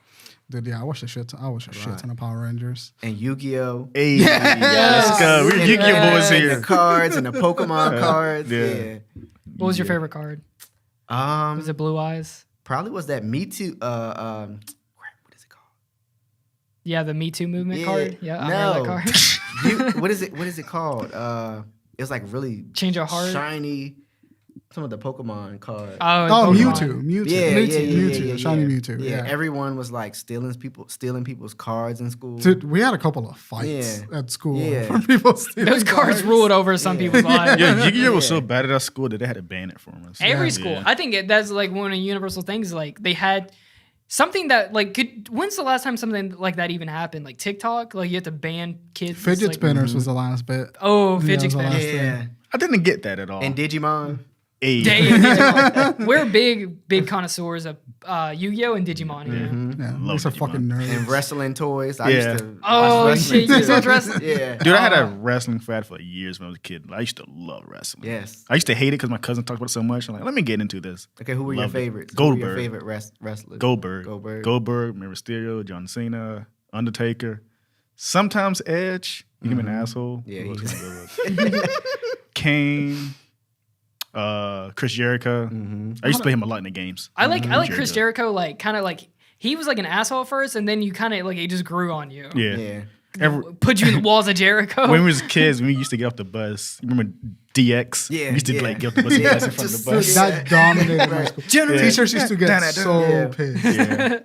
Dude, yeah, I watched a shit ton of Power Rangers. And Yu-Gi-Oh! Hey, let's go. We're And- Yu-Gi-Oh boys and here. the cards and the Pokemon cards. Yeah. Yeah. What was your favorite card? Was it Blue Eyes? Probably was that Me Too. What is it called? Yeah, the Me Too movement Yeah. card. Yeah, I No. remember that card. What is it called? It was like really Change of Heart. shiny. Some of the Pokemon cards. Oh, Pokemon. Mewtwo. Mewtwo. Shiny Mewtwo. Yeah, Yeah. everyone was like stealing people's cards in school. Dude, we had a couple of fights at school Yeah. for people stealing Those cards ruled over some people's lives. Yeah, Yu-Gi-Oh was so bad at our school that they had to ban it from us. Every Yeah. school. I think that's like one of the universal things. Like they had, something that like when's the last time something like that even happened? Like TikTok, like you have to ban kids. Fidget like, spinners was the last bit. Oh, Yeah, fidget it was the last spinners. thing. Yeah. I didn't get that at all. And Digimon. Hey. We're big connoisseurs of Yu-Gi-Oh and Digimon. Yeah, Love these are Digimon. fucking nerds. And wrestling toys. I Yeah. used to Oh, watch wrestling. shit, you used to watch wrestling? Yeah. Dude, I had a wrestling fad for years when I was a kid. I used to love wrestling. Yes. I used to hate it because my cousin talked about it so much. I'm like, let me get into this. Okay, who were your Loved it. favorites? Who were your Goldberg. favorite wrestlers? Goldberg, Rey Mysterio, John Cena, Undertaker. Sometimes Edge. He's an asshole. Yeah, Who else he's- can I go with? Kane. Chris Jericho. I used to play him a lot in the games. I like Chris Jericho, like kind of like he was like an asshole at first, and then you kind of like it just grew on you. Yeah. Yeah. Put you in the walls of Jericho. When we was kids, we used to get off the bus. You remember DX? Yeah, We used to yeah. like get off the bus and Yeah, pass in front of just the bus. so- That dominated my school. Teachers used to get so Yeah. pissed. Yeah.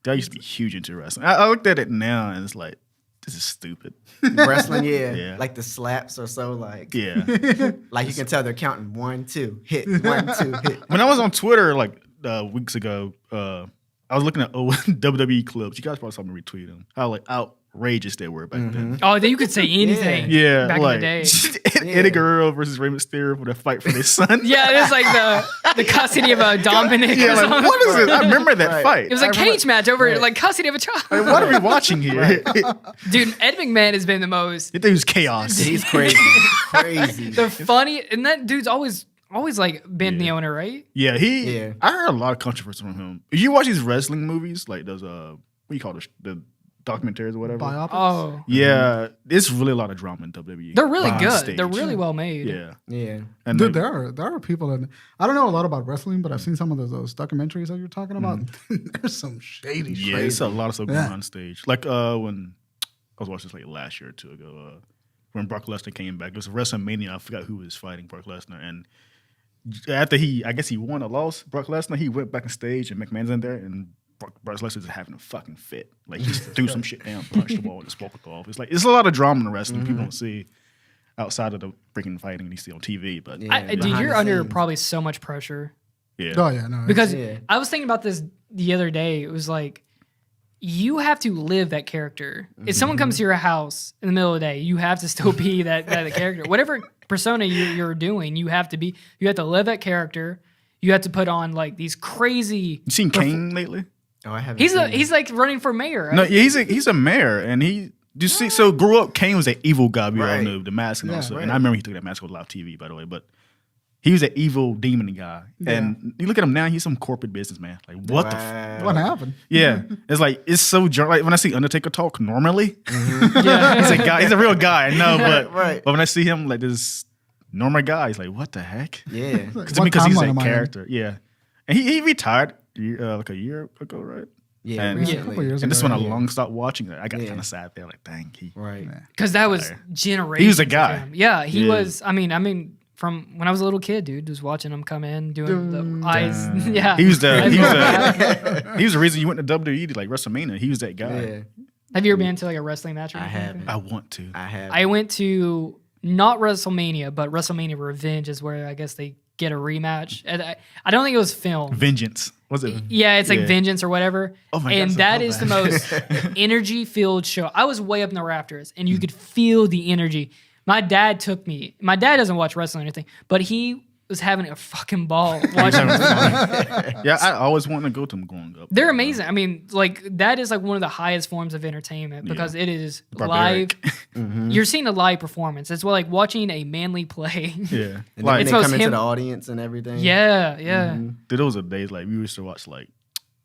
I used to be huge into wrestling. I looked at it now and it's like, this is stupid. Wrestling, yeah. Yeah. Like the slaps are so like, Yeah. like you can tell they're counting 1, 2, hit, 1, 2, hit. When I was on Twitter like weeks ago, I was looking at old WWE clips. You guys probably saw me retweet them. How like outrageous they were back then. Oh, then you could say anything. Yeah, back like in the day. Eddie Guerrero versus Rey Mysterio for the fight for their son. Yeah, it was like the custody of a Dominic. Yeah, or like something. what is it? I remember that Right. fight. It was a cage match over like custody of a child. Like, what are we watching here? Dude, Ed McMahon has been the most It was chaos. He's crazy. Crazy. the funny, and that dude's always like been the owner, right? Yeah, Yeah. I heard a lot of controversy from him. If you watch these wrestling movies, like those what do you call the documentaries or whatever? Biopics. Oh, Yeah, it's really a lot of drama in WWE. they're really on good. stage. They're really well made. Yeah, Yeah. and Dude, they- there are people that I don't know a lot about wrestling, but I've seen some of those documentaries that you're talking about. There's some shady yeah, shit. it's a lot of stuff going Yeah. on on stage. Like when I was watching this like last year or two ago, when Brock Lesnar came back, it was WrestleMania. I forgot who was fighting Brock Lesnar, and after I guess he won or lost, Brock Lesnar, he went back on stage and McMahon's in there, and Brock Lesnar is having a fucking fit. Like he just threw some shit down, punched the wall, and just walked off. It's like it's a lot of drama in wrestling people don't see outside of the freaking fighting you see on TV. But Yeah. Dude, behind you're the under scenes. probably so much pressure yeah, Oh yeah, no. because Yeah. I was thinking about this the other day. It was like you have to live that character. If someone comes to your house in the middle of the day, you have to still be that character. Whatever persona you're doing, you have to be. You have to live that character. You have to put on like these crazy. you seen Kane lately? Oh, I haven't. He's like running for mayor. Right? No, yeah, he's a mayor, and he. Do you see? So grew up, Kane was an evil guy. We all Right. know the mask and all Yeah, stuff. right. And I remember he took that mask on live TV, by the way. But he was an evil demon guy. And you look at him now, he's some corporate businessman. Like what the? What happened? Yeah, it's like it's so like when I see Undertaker talk normally, Yeah. he's a guy. He's a real guy. I know, but Right. but when I see him like this normal guy, he's like, what the heck? Yeah. Because What he's timeline a am I in? character. Yeah, and he retired like a year ago, right? Yeah. And- Recently. A couple years And this ago, one I yeah. long stopped watching it. I got Yeah. kind of sad there, like dang, he. Right. Because that was Fire. generations. He was a of guy. him. Yeah, he Yeah. was. I mean, from when I was a little kid, dude, just watching him come in, doing the eyes. Yeah, He was Eyes roll the he was the reason you went to WWE like WrestleMania. He was that guy. Yeah. Have you ever been to like a wrestling match? Or I anything? haven't. I want to. I have. I went to not WrestleMania, but WrestleMania Revenge is where I guess they get a rematch. And I don't think it was filmed. Vengeance. Was it? Yeah, it's like Yeah. Vengeance or whatever. Oh my God, and so that love is the that. most energy filled show. I was way up in the rafters and you could feel the energy. My dad took me. My dad doesn't watch wrestling or anything, but he was having a fucking ball watching. Yeah, I always wanted to go to them growing up. They're amazing. I mean, like that is like one of the highest forms of entertainment because it is Barbaric. live. You're seeing a live performance. It's like watching a manly play. Yeah. And Like, then It's they most come into him- the audience and everything. yeah. dude, those are days like we used to watch like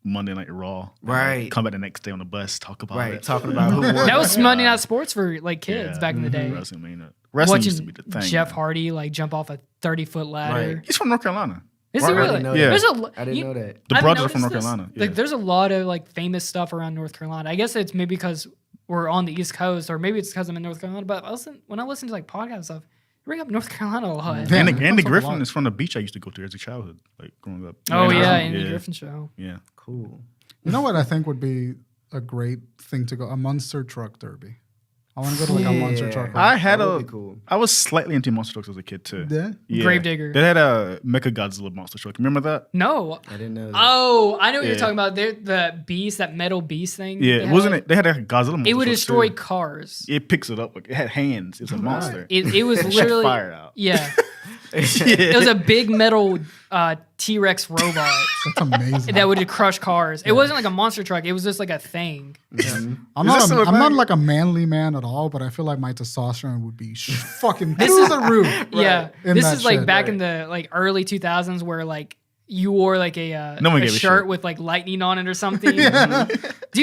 Monday Night Raw. and, like, Right. come back the next day on the bus, talk about Right. it. Talking about who won. That was Monday Night Sports for like kids Yeah. back in the day. WrestleMania. Wrestling used to be Watching the thing. Jeff man. Hardy like jump off a 30-foot ladder. Right. He's from North Carolina. Is Well, he I really? didn't know Yeah. that. There's a, I didn't know that. The I've brothers are from noticed North this. Carolina. Yeah. Like, there's a lot of like famous stuff around North Carolina. I guess it's maybe because we're on the East Coast, or maybe it's because I'm in North Carolina. But when I listen to like podcast stuff, they bring up North Carolina a lot. Yeah. Andy that's a Griffin lot. is from the beach I used to go to as a childhood, like growing up. Oh yeah, Yeah. Andy Griffin show. Yeah. Cool. You know what I think would be a great thing to go? A Munster truck derby. I want to go to like a monster truck. I had That would be cool. I was slightly into monster trucks as a kid too. Yeah? Gravedigger. They had a Mecha Godzilla monster truck. Remember that? No. I didn't know that. Oh, I know what you're Yeah. talking about. The beast, that metal beast thing. Yeah, they wasn't had. it? They had a Godzilla monster It would truck, destroy too. cars. It picks it up. Like, it had hands. It's a monster. It was It shot literally fire out. Yeah. It was a big metal T-Rex robot That's amazing. that would crush cars. It wasn't like a monster truck. It was just like a thing. I'm Is not. this still a I'm not thing? like a manly man at all, but I feel like my testosterone would be fucking through the roof. Yeah. In This that is like shit. back in the like early 2000s where like you wore like a, No one a gave a shirt shit. with like lightning on it or something. Do you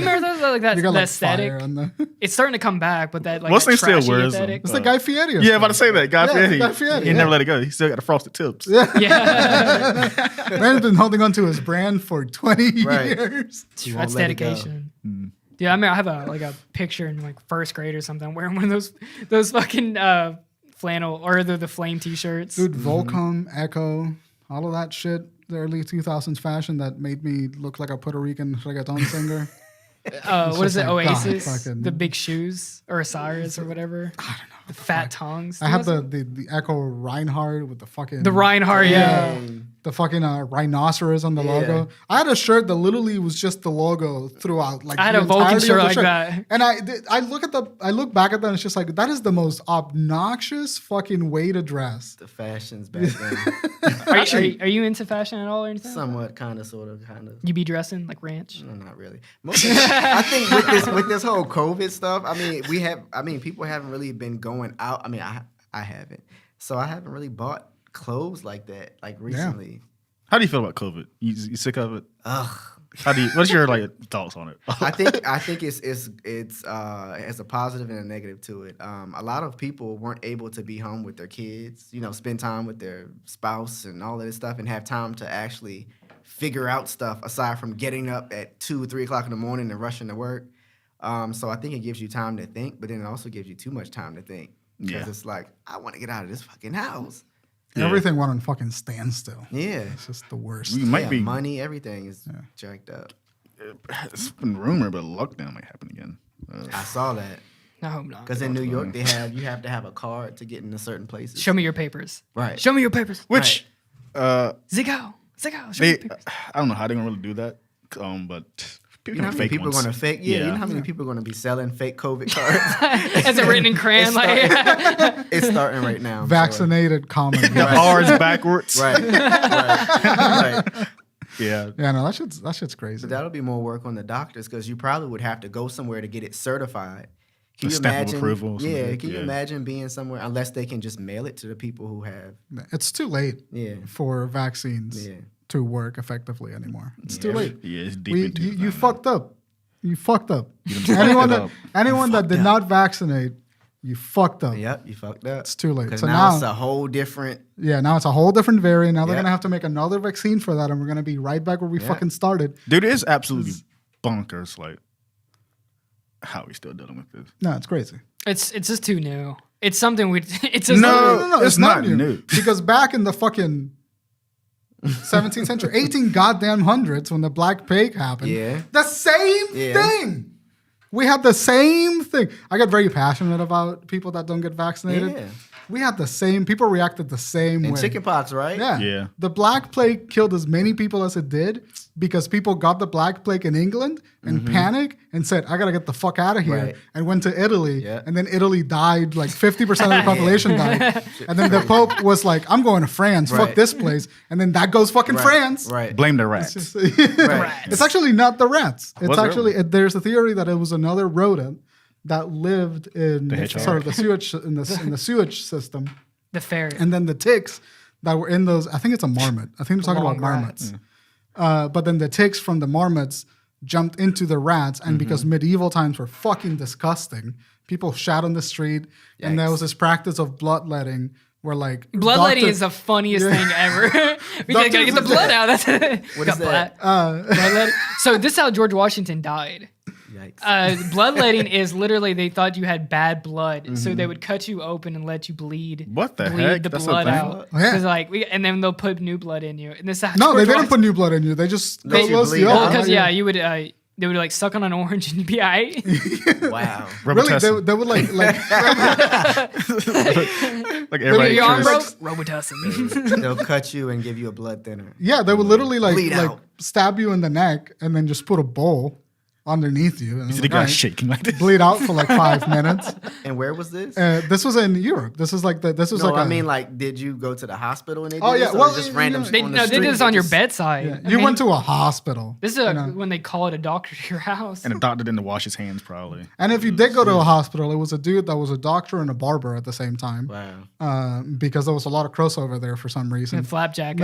remember that like that, You got that like aesthetic? fire on the. It's starting to come back, but that like Most that things still trashy wears them. aesthetic. It's the Guy Fieri. Yeah, about to say that. Guy Yeah, Fieri. Guy Fieri, He yeah. never let it go. He still got the frosted tips. Yeah. Man's been holding on to his brand for 20 Right. years. You won't That's let it go. dedication. Dude, I mean, I have a picture in like first grade or something. I'm wearing one of those fucking flannel or the flame t-shirts. Dude, Volcom, Echo, all of that shit, the early 2000s fashion that made me look like a Puerto Rican reggaeton singer. What is just it? like, God, Oasis, fucking- the big shoes, or Osiris, or whatever. I don't know. The fat tongues. I had the Echo Reinhardt with the fucking... the Reinhardt. Yeah. The fucking rhinoceros on the Yeah. logo. I had a shirt that literally was just the logo throughout. Like I had the a Vulcan entirety of shirt the like that. And I look back at that and it's just like, that is the most obnoxious fucking way to dress. The fashions back then. Are you into fashion at all or anything? Somewhat, kind of, sort of, kind of. You be dressing like ranch? No, not really. I think with this whole COVID stuff, people haven't really been going out. I mean, I haven't. So I haven't really bought clothes like that, like recently. How do you feel about COVID? You sick of it? Ugh. What's your like thoughts on it? I think it's has a positive and a negative to it. A lot of people weren't able to be home with their kids, spend time with their spouse and all of this stuff, and have time to actually figure out stuff aside from getting up at 2 or 3 o'clock in the morning and rushing to work. So I think it gives you time to think, but then it also gives you too much time to think because it's like, I want to get out of this fucking house. Yeah. Everything went on fucking standstill. Yeah. It's just the worst. You might be. Money, everything is jacked up. It's been rumored, but lockdown might happen again. I saw that. I hope not. Because in New York, you have to have a card to get into certain places. Show me your papers. Right. Show me your papers. Which, Ziggo. Show me your papers. I don't know how they're gonna really do that, but people You know can how many fake people are ones. going to fake? Yeah, you know how many people are going to be selling fake COVID cards? Is it written in crayon? It's starting right now. I'm Vaccinated, common. The R's backwards. sure. Right. Yeah. Yeah, no, that shit's crazy. But that'll be more work on the doctors because you probably would have to go somewhere to get it certified. Can A you stamp of imagine? approval or something. Yeah, can you Yeah. imagine being somewhere unless they can just mail it to the people who have? It's too late Yeah. for vaccines Yeah. to work effectively anymore. It's Yeah. too late. Yeah, it's deep into it. You fucked up. You fucked up. done Anyone fucked that up. anyone that did not vaccinate, you fucked up. Yep, you fucked up. It's too late. Because So now it's now, a whole different. now it's a whole different variant. Now they're Yeah. gonna have to make another vaccine for that, and we're gonna be right back where we Yeah. fucking started. Dude, it is absolutely bonkers. Like, how are we still dealing with this? No, it's crazy. It's just too new. It's something we. It's just No. It's not new. Because back in the fucking 17th century, 18 goddamn hundreds, when the Black Plague happened, Yeah. the same Yeah. thing. We had the same thing. I get very passionate about people that don't get vaccinated. Yeah. We had the same. People reacted the same And way. chickenpox, right? Yeah. Yeah. The Black Plague killed as many people as it did because people got the Black Plague in England and panicked and said, I got to get the fuck out of here, Right. and went to Italy. Yeah. And then Italy died, like 50% of the population died. And then the Pope was like, I'm going to France. Fuck Right. this place. And then that goes fucking Right. France. Right. Blame the rats. It's, Right. it's actually not the rats. It's Was it actually, really? there's a theory that it was another rodent that lived in hedgehog. the sewage in the sewage system. the ferret. And then the ticks that were in those, I think it's a marmot. I think they're talking about Long marmots. But then the ticks from the marmots jumped into the rats. And because medieval times were fucking disgusting, people shat on the street. And there was this practice of bloodletting where like... Bloodletting is the funniest thing ever. We gotta get the blood out. That's What is that? Bloodletting. So this is how George Washington died. Yikes. Bloodletting is literally they thought you had bad blood, so they would cut you open and let you bleed. What the bleed heck? the That's a blood thing? out. Oh, yeah. 'Cause, like, and then they'll put new blood in you. And this is how No, they George didn't Washington- put new blood in you. They just Let you closed bleed you out. off. Well, because Now yeah, you're- you would they would like suck on an orange and be alright. Wow. Really, Robitussin. they would like Like everybody. Your arm curious. broke? Robitussin. They'll cut you and give you a blood thinner. yeah, they would literally Bleed like out. stab you in the neck and then just put a bowl underneath you. And You see it's the like, guy all right, shaking like this. bleed out for like 5 minutes. And where was this? This was in Europe. This was like this was No, like I a- mean, like, did you go to the hospital and they did Oh, yeah, this? Or well, just you random know, They, on the no, they street? did this on your Just- bedside. yeah, I you mean, went to a hospital. This is when they call it a doctor to your house. And the doctor didn't wash his hands probably. And if you did go to a hospital, it was a dude that was a doctor and a barber at the same time. Wow. Because there was a lot of crossover there for some reason. And flapjack.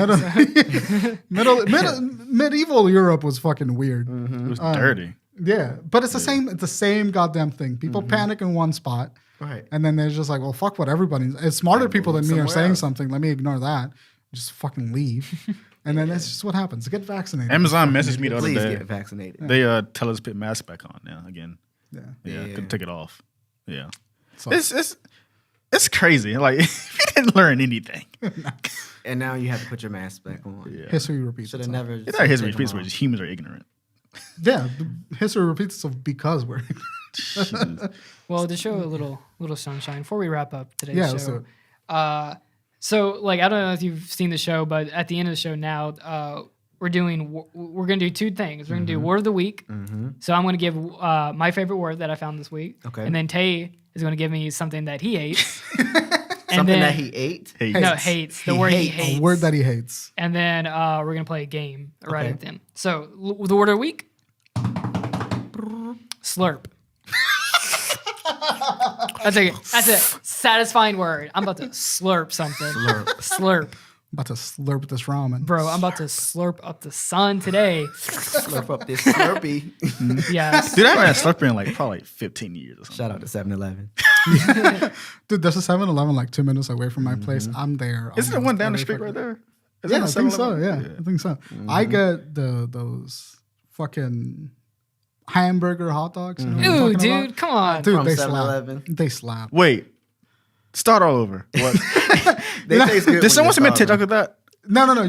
Medieval Europe was fucking weird. It was dirty. Yeah, but it's the same. It's the same goddamn thing. People panic in one spot, Right. and then they're just like, "Well, fuck what everybody." It's smarter people than me are somewhere saying else. something. Let me ignore that. Just fucking leave, and then that's just what happens. Get vaccinated. Amazon messaged me the other Please day. get vaccinated. They tell us to put masks back on now again. Yeah. Yeah, Yeah. couldn't take it off. Yeah, So- it's crazy. Like if you didn't learn anything, And now you have to put your mask back on. yeah, History repeats Should have itself. never. it's not history. taken It's them off. just humans are ignorant. Yeah, history repeats itself because we're. Well, to show a little sunshine before we wrap up today's Yeah, let's do show. it. So like I don't know if you've seen the show, but at the end of the show now, we're gonna do two things. We're gonna do word of the week. So I'm gonna give my favorite word that I found this week. Okay. And then Tay is gonna give me something that he hates. Something that he ate. Hey, No, hates. The He word he hates. hates. A word that he hates. And then we're gonna play a game right Okay. at the end. So the word of the week: slurp. That's a satisfying word. I'm about to slurp something. Slurp. I'm about to slurp this ramen. Bro, I'm about to slurp up the sun today. Slurp up this Slurpee. Yes. dude, I haven't had Slurpee in like probably 15 years or something. Shout out to 7-Eleven. Dude, there's a 7-Eleven like 2 minutes away from my place. I'm there. Isn't there almost one down the every street fucking- right there? Is Yeah, that I a think so. 7-Eleven? Yeah, I think so. I get those fucking hamburger hot dogs. You know what I'm Ooh, talking dude, about? come on. Dude, From they 7-Eleven. slap. They slap. Wait, start all over. What? They taste good. Did someone when send me a you're TikTok starving. of that? No.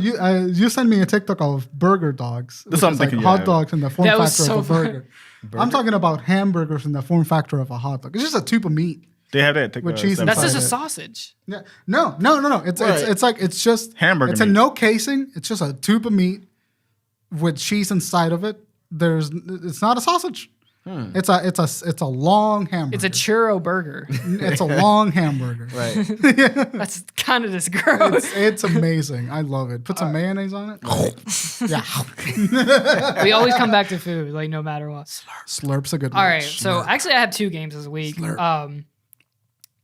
You sent me a TikTok of burger dogs. That's which what I'm is like thinking, hot yeah. dogs in the form That was factor of a so fun. burger. I'm talking about hamburgers in the form factor of a hot dog. It's just a tube of meat. They have that. With cheese That's just a inside it. sausage. Yeah. No. It's Right. it's like it's just Hamburger It's a meat. no casing. It's just a tube of meat with cheese inside of it. It's not a sausage. It's a long hamburger. It's a churro burger. It's a long hamburger. Right. That's kind of just gross. It's amazing. I love it. Put some mayonnaise on it. Yeah. We always come back to food, like no matter what. Slurp's a good All word. right, so actually I have two games this week. Slurp.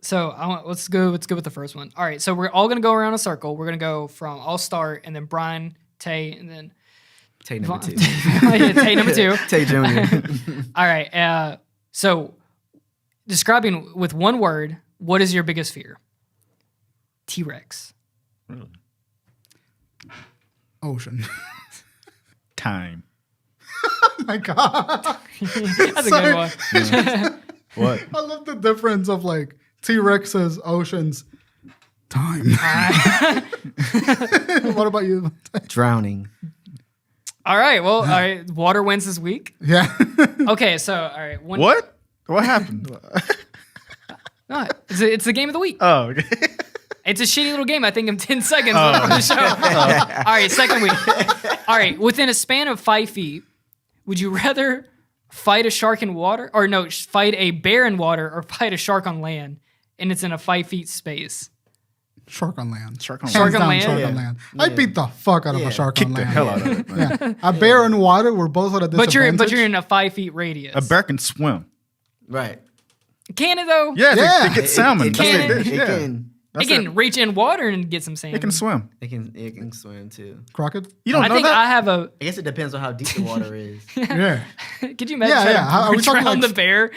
So let's go with the first one. All right, so we're all gonna go around a circle. We're gonna go from I'll start, and then Brian, Tay, and then Tay number 2. Yeah, Tay number 2. Tay Jr. All right, so describing with one word, what is your biggest fear? T-Rex. Really? Ocean. Time. Oh my god. That's a good one. What? I love the difference of like T-Rexes, oceans, time. What about you? Drowning. All right, well, all right, water wins this week. Yeah. Okay, so all right, one. What? What happened? No, it's the game of the week. Oh, okay. It's a shitty little game. I think in 10 seconds left on the show. All right, second week. All right, within a span of 5 feet, would you rather fight a shark in water, or no, fight a bear in water, or fight a shark on land? And it's in a 5 feet space. Shark on land. Shark on Hands Shark on down, land? Shark Yeah. on land. I'd beat the fuck out of Yeah. a shark Kick on the land. hell out of it. Man. Yeah. A bear in water, we're both at a disadvantage. But you're in a 5 feet radius. A bear can swim. Right. Can it though? Yeah, Yeah. They get salmon. It That's can. their dish. It Yeah. can. It That's can it. reach in water and get some sand. It can swim. It can swim too. Crockett? You don't I know think that? I have a. I guess it depends on how deep the water is. Yeah. Could you imagine Yeah, trying yeah. How- are we to talking drown like- the bear?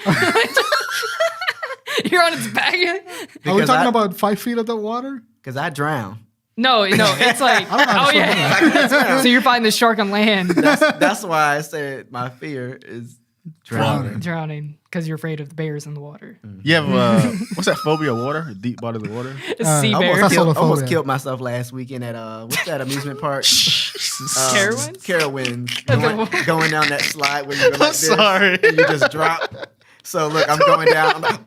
You're on its back. Are we Because talking I- about 5 feet of the water? Because I drown. No, it's like, I don't know how oh to swim yeah. So you're fighting the shark on land. That's why I said my fear is Drowning because you're afraid of the bears in the water. You have what's that phobia of water? Deep body of the water. It's sea bear. Almost killed myself last weekend at what's that amusement park? Carowinds. Going down that slide where you go like this. Sorry. And you just drop. So look, I'm going down. I'm like,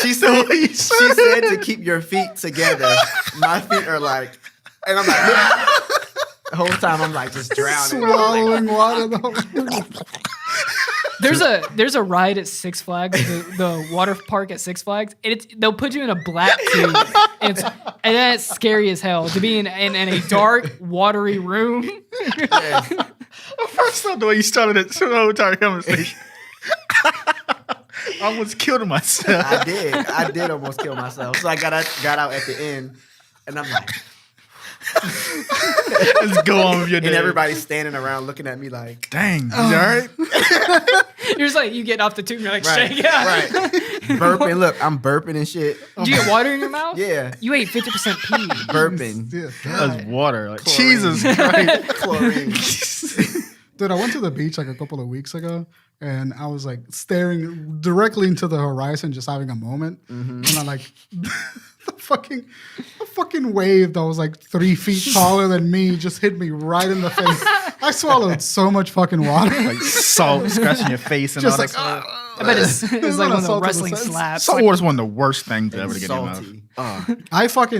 she said to keep your feet together. My feet are like, and I'm like, the whole time I'm like just drowning. Swallowing water. There's a ride at Six Flags, the water park at Six Flags, and they'll put you in a black tube, and then it's scary as hell to be in a dark, watery room. First off, the way you started it, so the whole entire conversation. I almost killed myself. I did almost kill myself. So I got out at the end, and I'm like, let's go on with your day. And everybody's standing around looking at me like, dang, you all right? You're just like, you get off the tube, and you're like, right, shake out. right. Burping, look, I'm burping and shit. Do you get water in your mouth? Yeah. You ate 50% pee. Burping. Yeah. That's water. Like, Chlorine. Jesus Christ. Chlorine. Dude, I went to the beach like a couple of weeks ago, and I was like staring directly into the horizon, just having a moment. And I like the fucking wave that was like 3 feet taller than me just hit me right in the face. I swallowed so much fucking water. Like salt scratching your face and Just all like, that stuff. I bet it's like one of the Salt to the wrestling sense. slaps. Salt Like, water's one of the worst things ever to get in your mouth. Salty.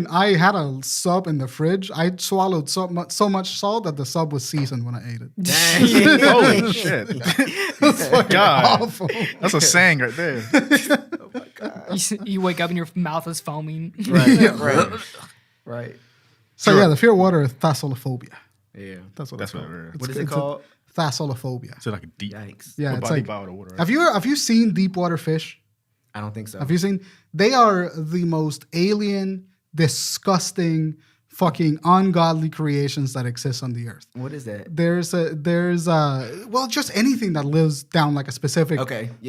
I had a sub in the fridge. I swallowed so much salt that the sub was seasoned when I ate it. Dang. Holy shit. It's fucking God. awful. That's a saying right there. Oh my God. you wake up and your mouth is foaming. Right. So yeah, the fear of water is thalassophobia. Yeah. That's what That's it's what called. it is. What is it called? Thalassophobia. So like a deep. Yikes. Yeah, What it's body like. body of water? Have you seen deep water fish? I don't think so. Have you seen? They are the most alien, disgusting, fucking ungodly creations that exist on the earth. What is that? There's well, just anything that lives down like a specific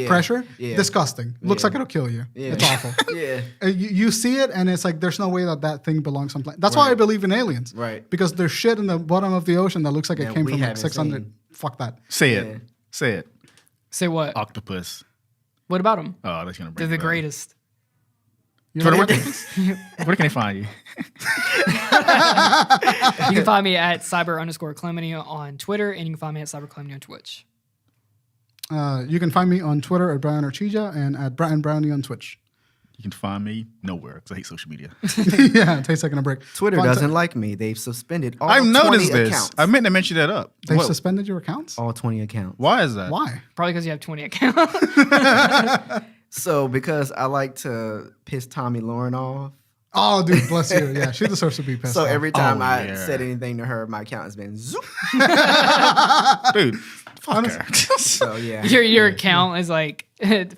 pressure. Yeah. Disgusting. Looks like it'll kill you. Yeah. It's awful. Yeah. You see it, and it's like there's no way that thing belongs someplace. That's why I believe in aliens. Right. Because there's shit in the bottom of the ocean that looks like it That came we from like haven't 600. seen. Fuck that. Say Yeah. it. Say it. Say what? Octopus. What about them? Oh, that's gonna They're break the my heart. greatest. Twitter, where can they find you? You can find me at cyber_Clemeny on Twitter, and you can find me at cyberclemeny on Twitch. You can find me on Twitter at Brian Archija and at Brian Brownie on Twitch. You can find me nowhere because I hate social media. Yeah, take a second to break. Twitter Fun doesn't like me. They've suspended all I've 20 noticed this. accounts. I meant to mention that up. They've What- suspended your accounts? All 20 accounts. Why is that? Why? Probably because you have 20 accounts. So because I like to piss Tommy Lauren off. Oh, dude, bless you. Yeah, she deserves to be pissed So off. every time Oh, I yeah. said anything to her, my account has been zoop. Dude, fuck her. So yeah. your account is like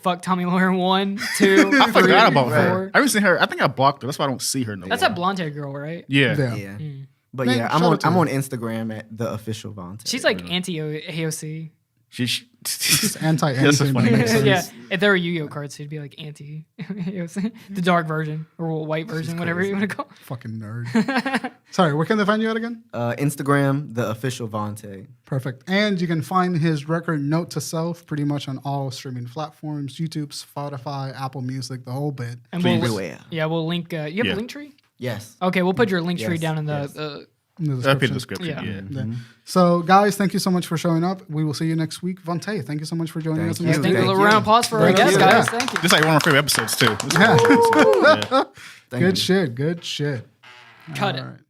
fuck Tommy Lauren 1, 2. I forgot about 4. her. I haven't seen her. I think I blocked her. That's why I don't see her no more. That's that blonde hair girl, right? Yeah. Yeah. Yeah. But Man, yeah, shout out to I'm her. on Instagram at the official Vontae. She's like anti-AOC. She's Anti That's a anything. funny that makes name. sense. Yeah, if there were Yu-Gi-Oh cards, she'd be like anti-AOC, the dark version or white version, whatever you want to call it. Fucking nerd. Sorry, where can they find you at again? Instagram, the official Vontae. Perfect. And you can find his record Note to Self pretty much on all streaming platforms, YouTube, Spotify, Apple Music, the whole bit. And Please. Everywhere. Yeah, we'll link. You have Yeah. a link tree? Yes. Okay, we'll put your link tree Yes, down in yes. the In the I'll put description. the description. Yeah. Yeah. Yeah. So, guys, thank you so much for showing up. We will see you next week. Vontae, thank you so much for joining Thank us. in you. this Thank you. A video. little round of applause for our Thank guests, you. guys. Yeah. Thank you. This is like one of my favorite episodes too. This is Yeah. cool. Yeah. Thank Good you. shit. Good shit. Cut All it. right.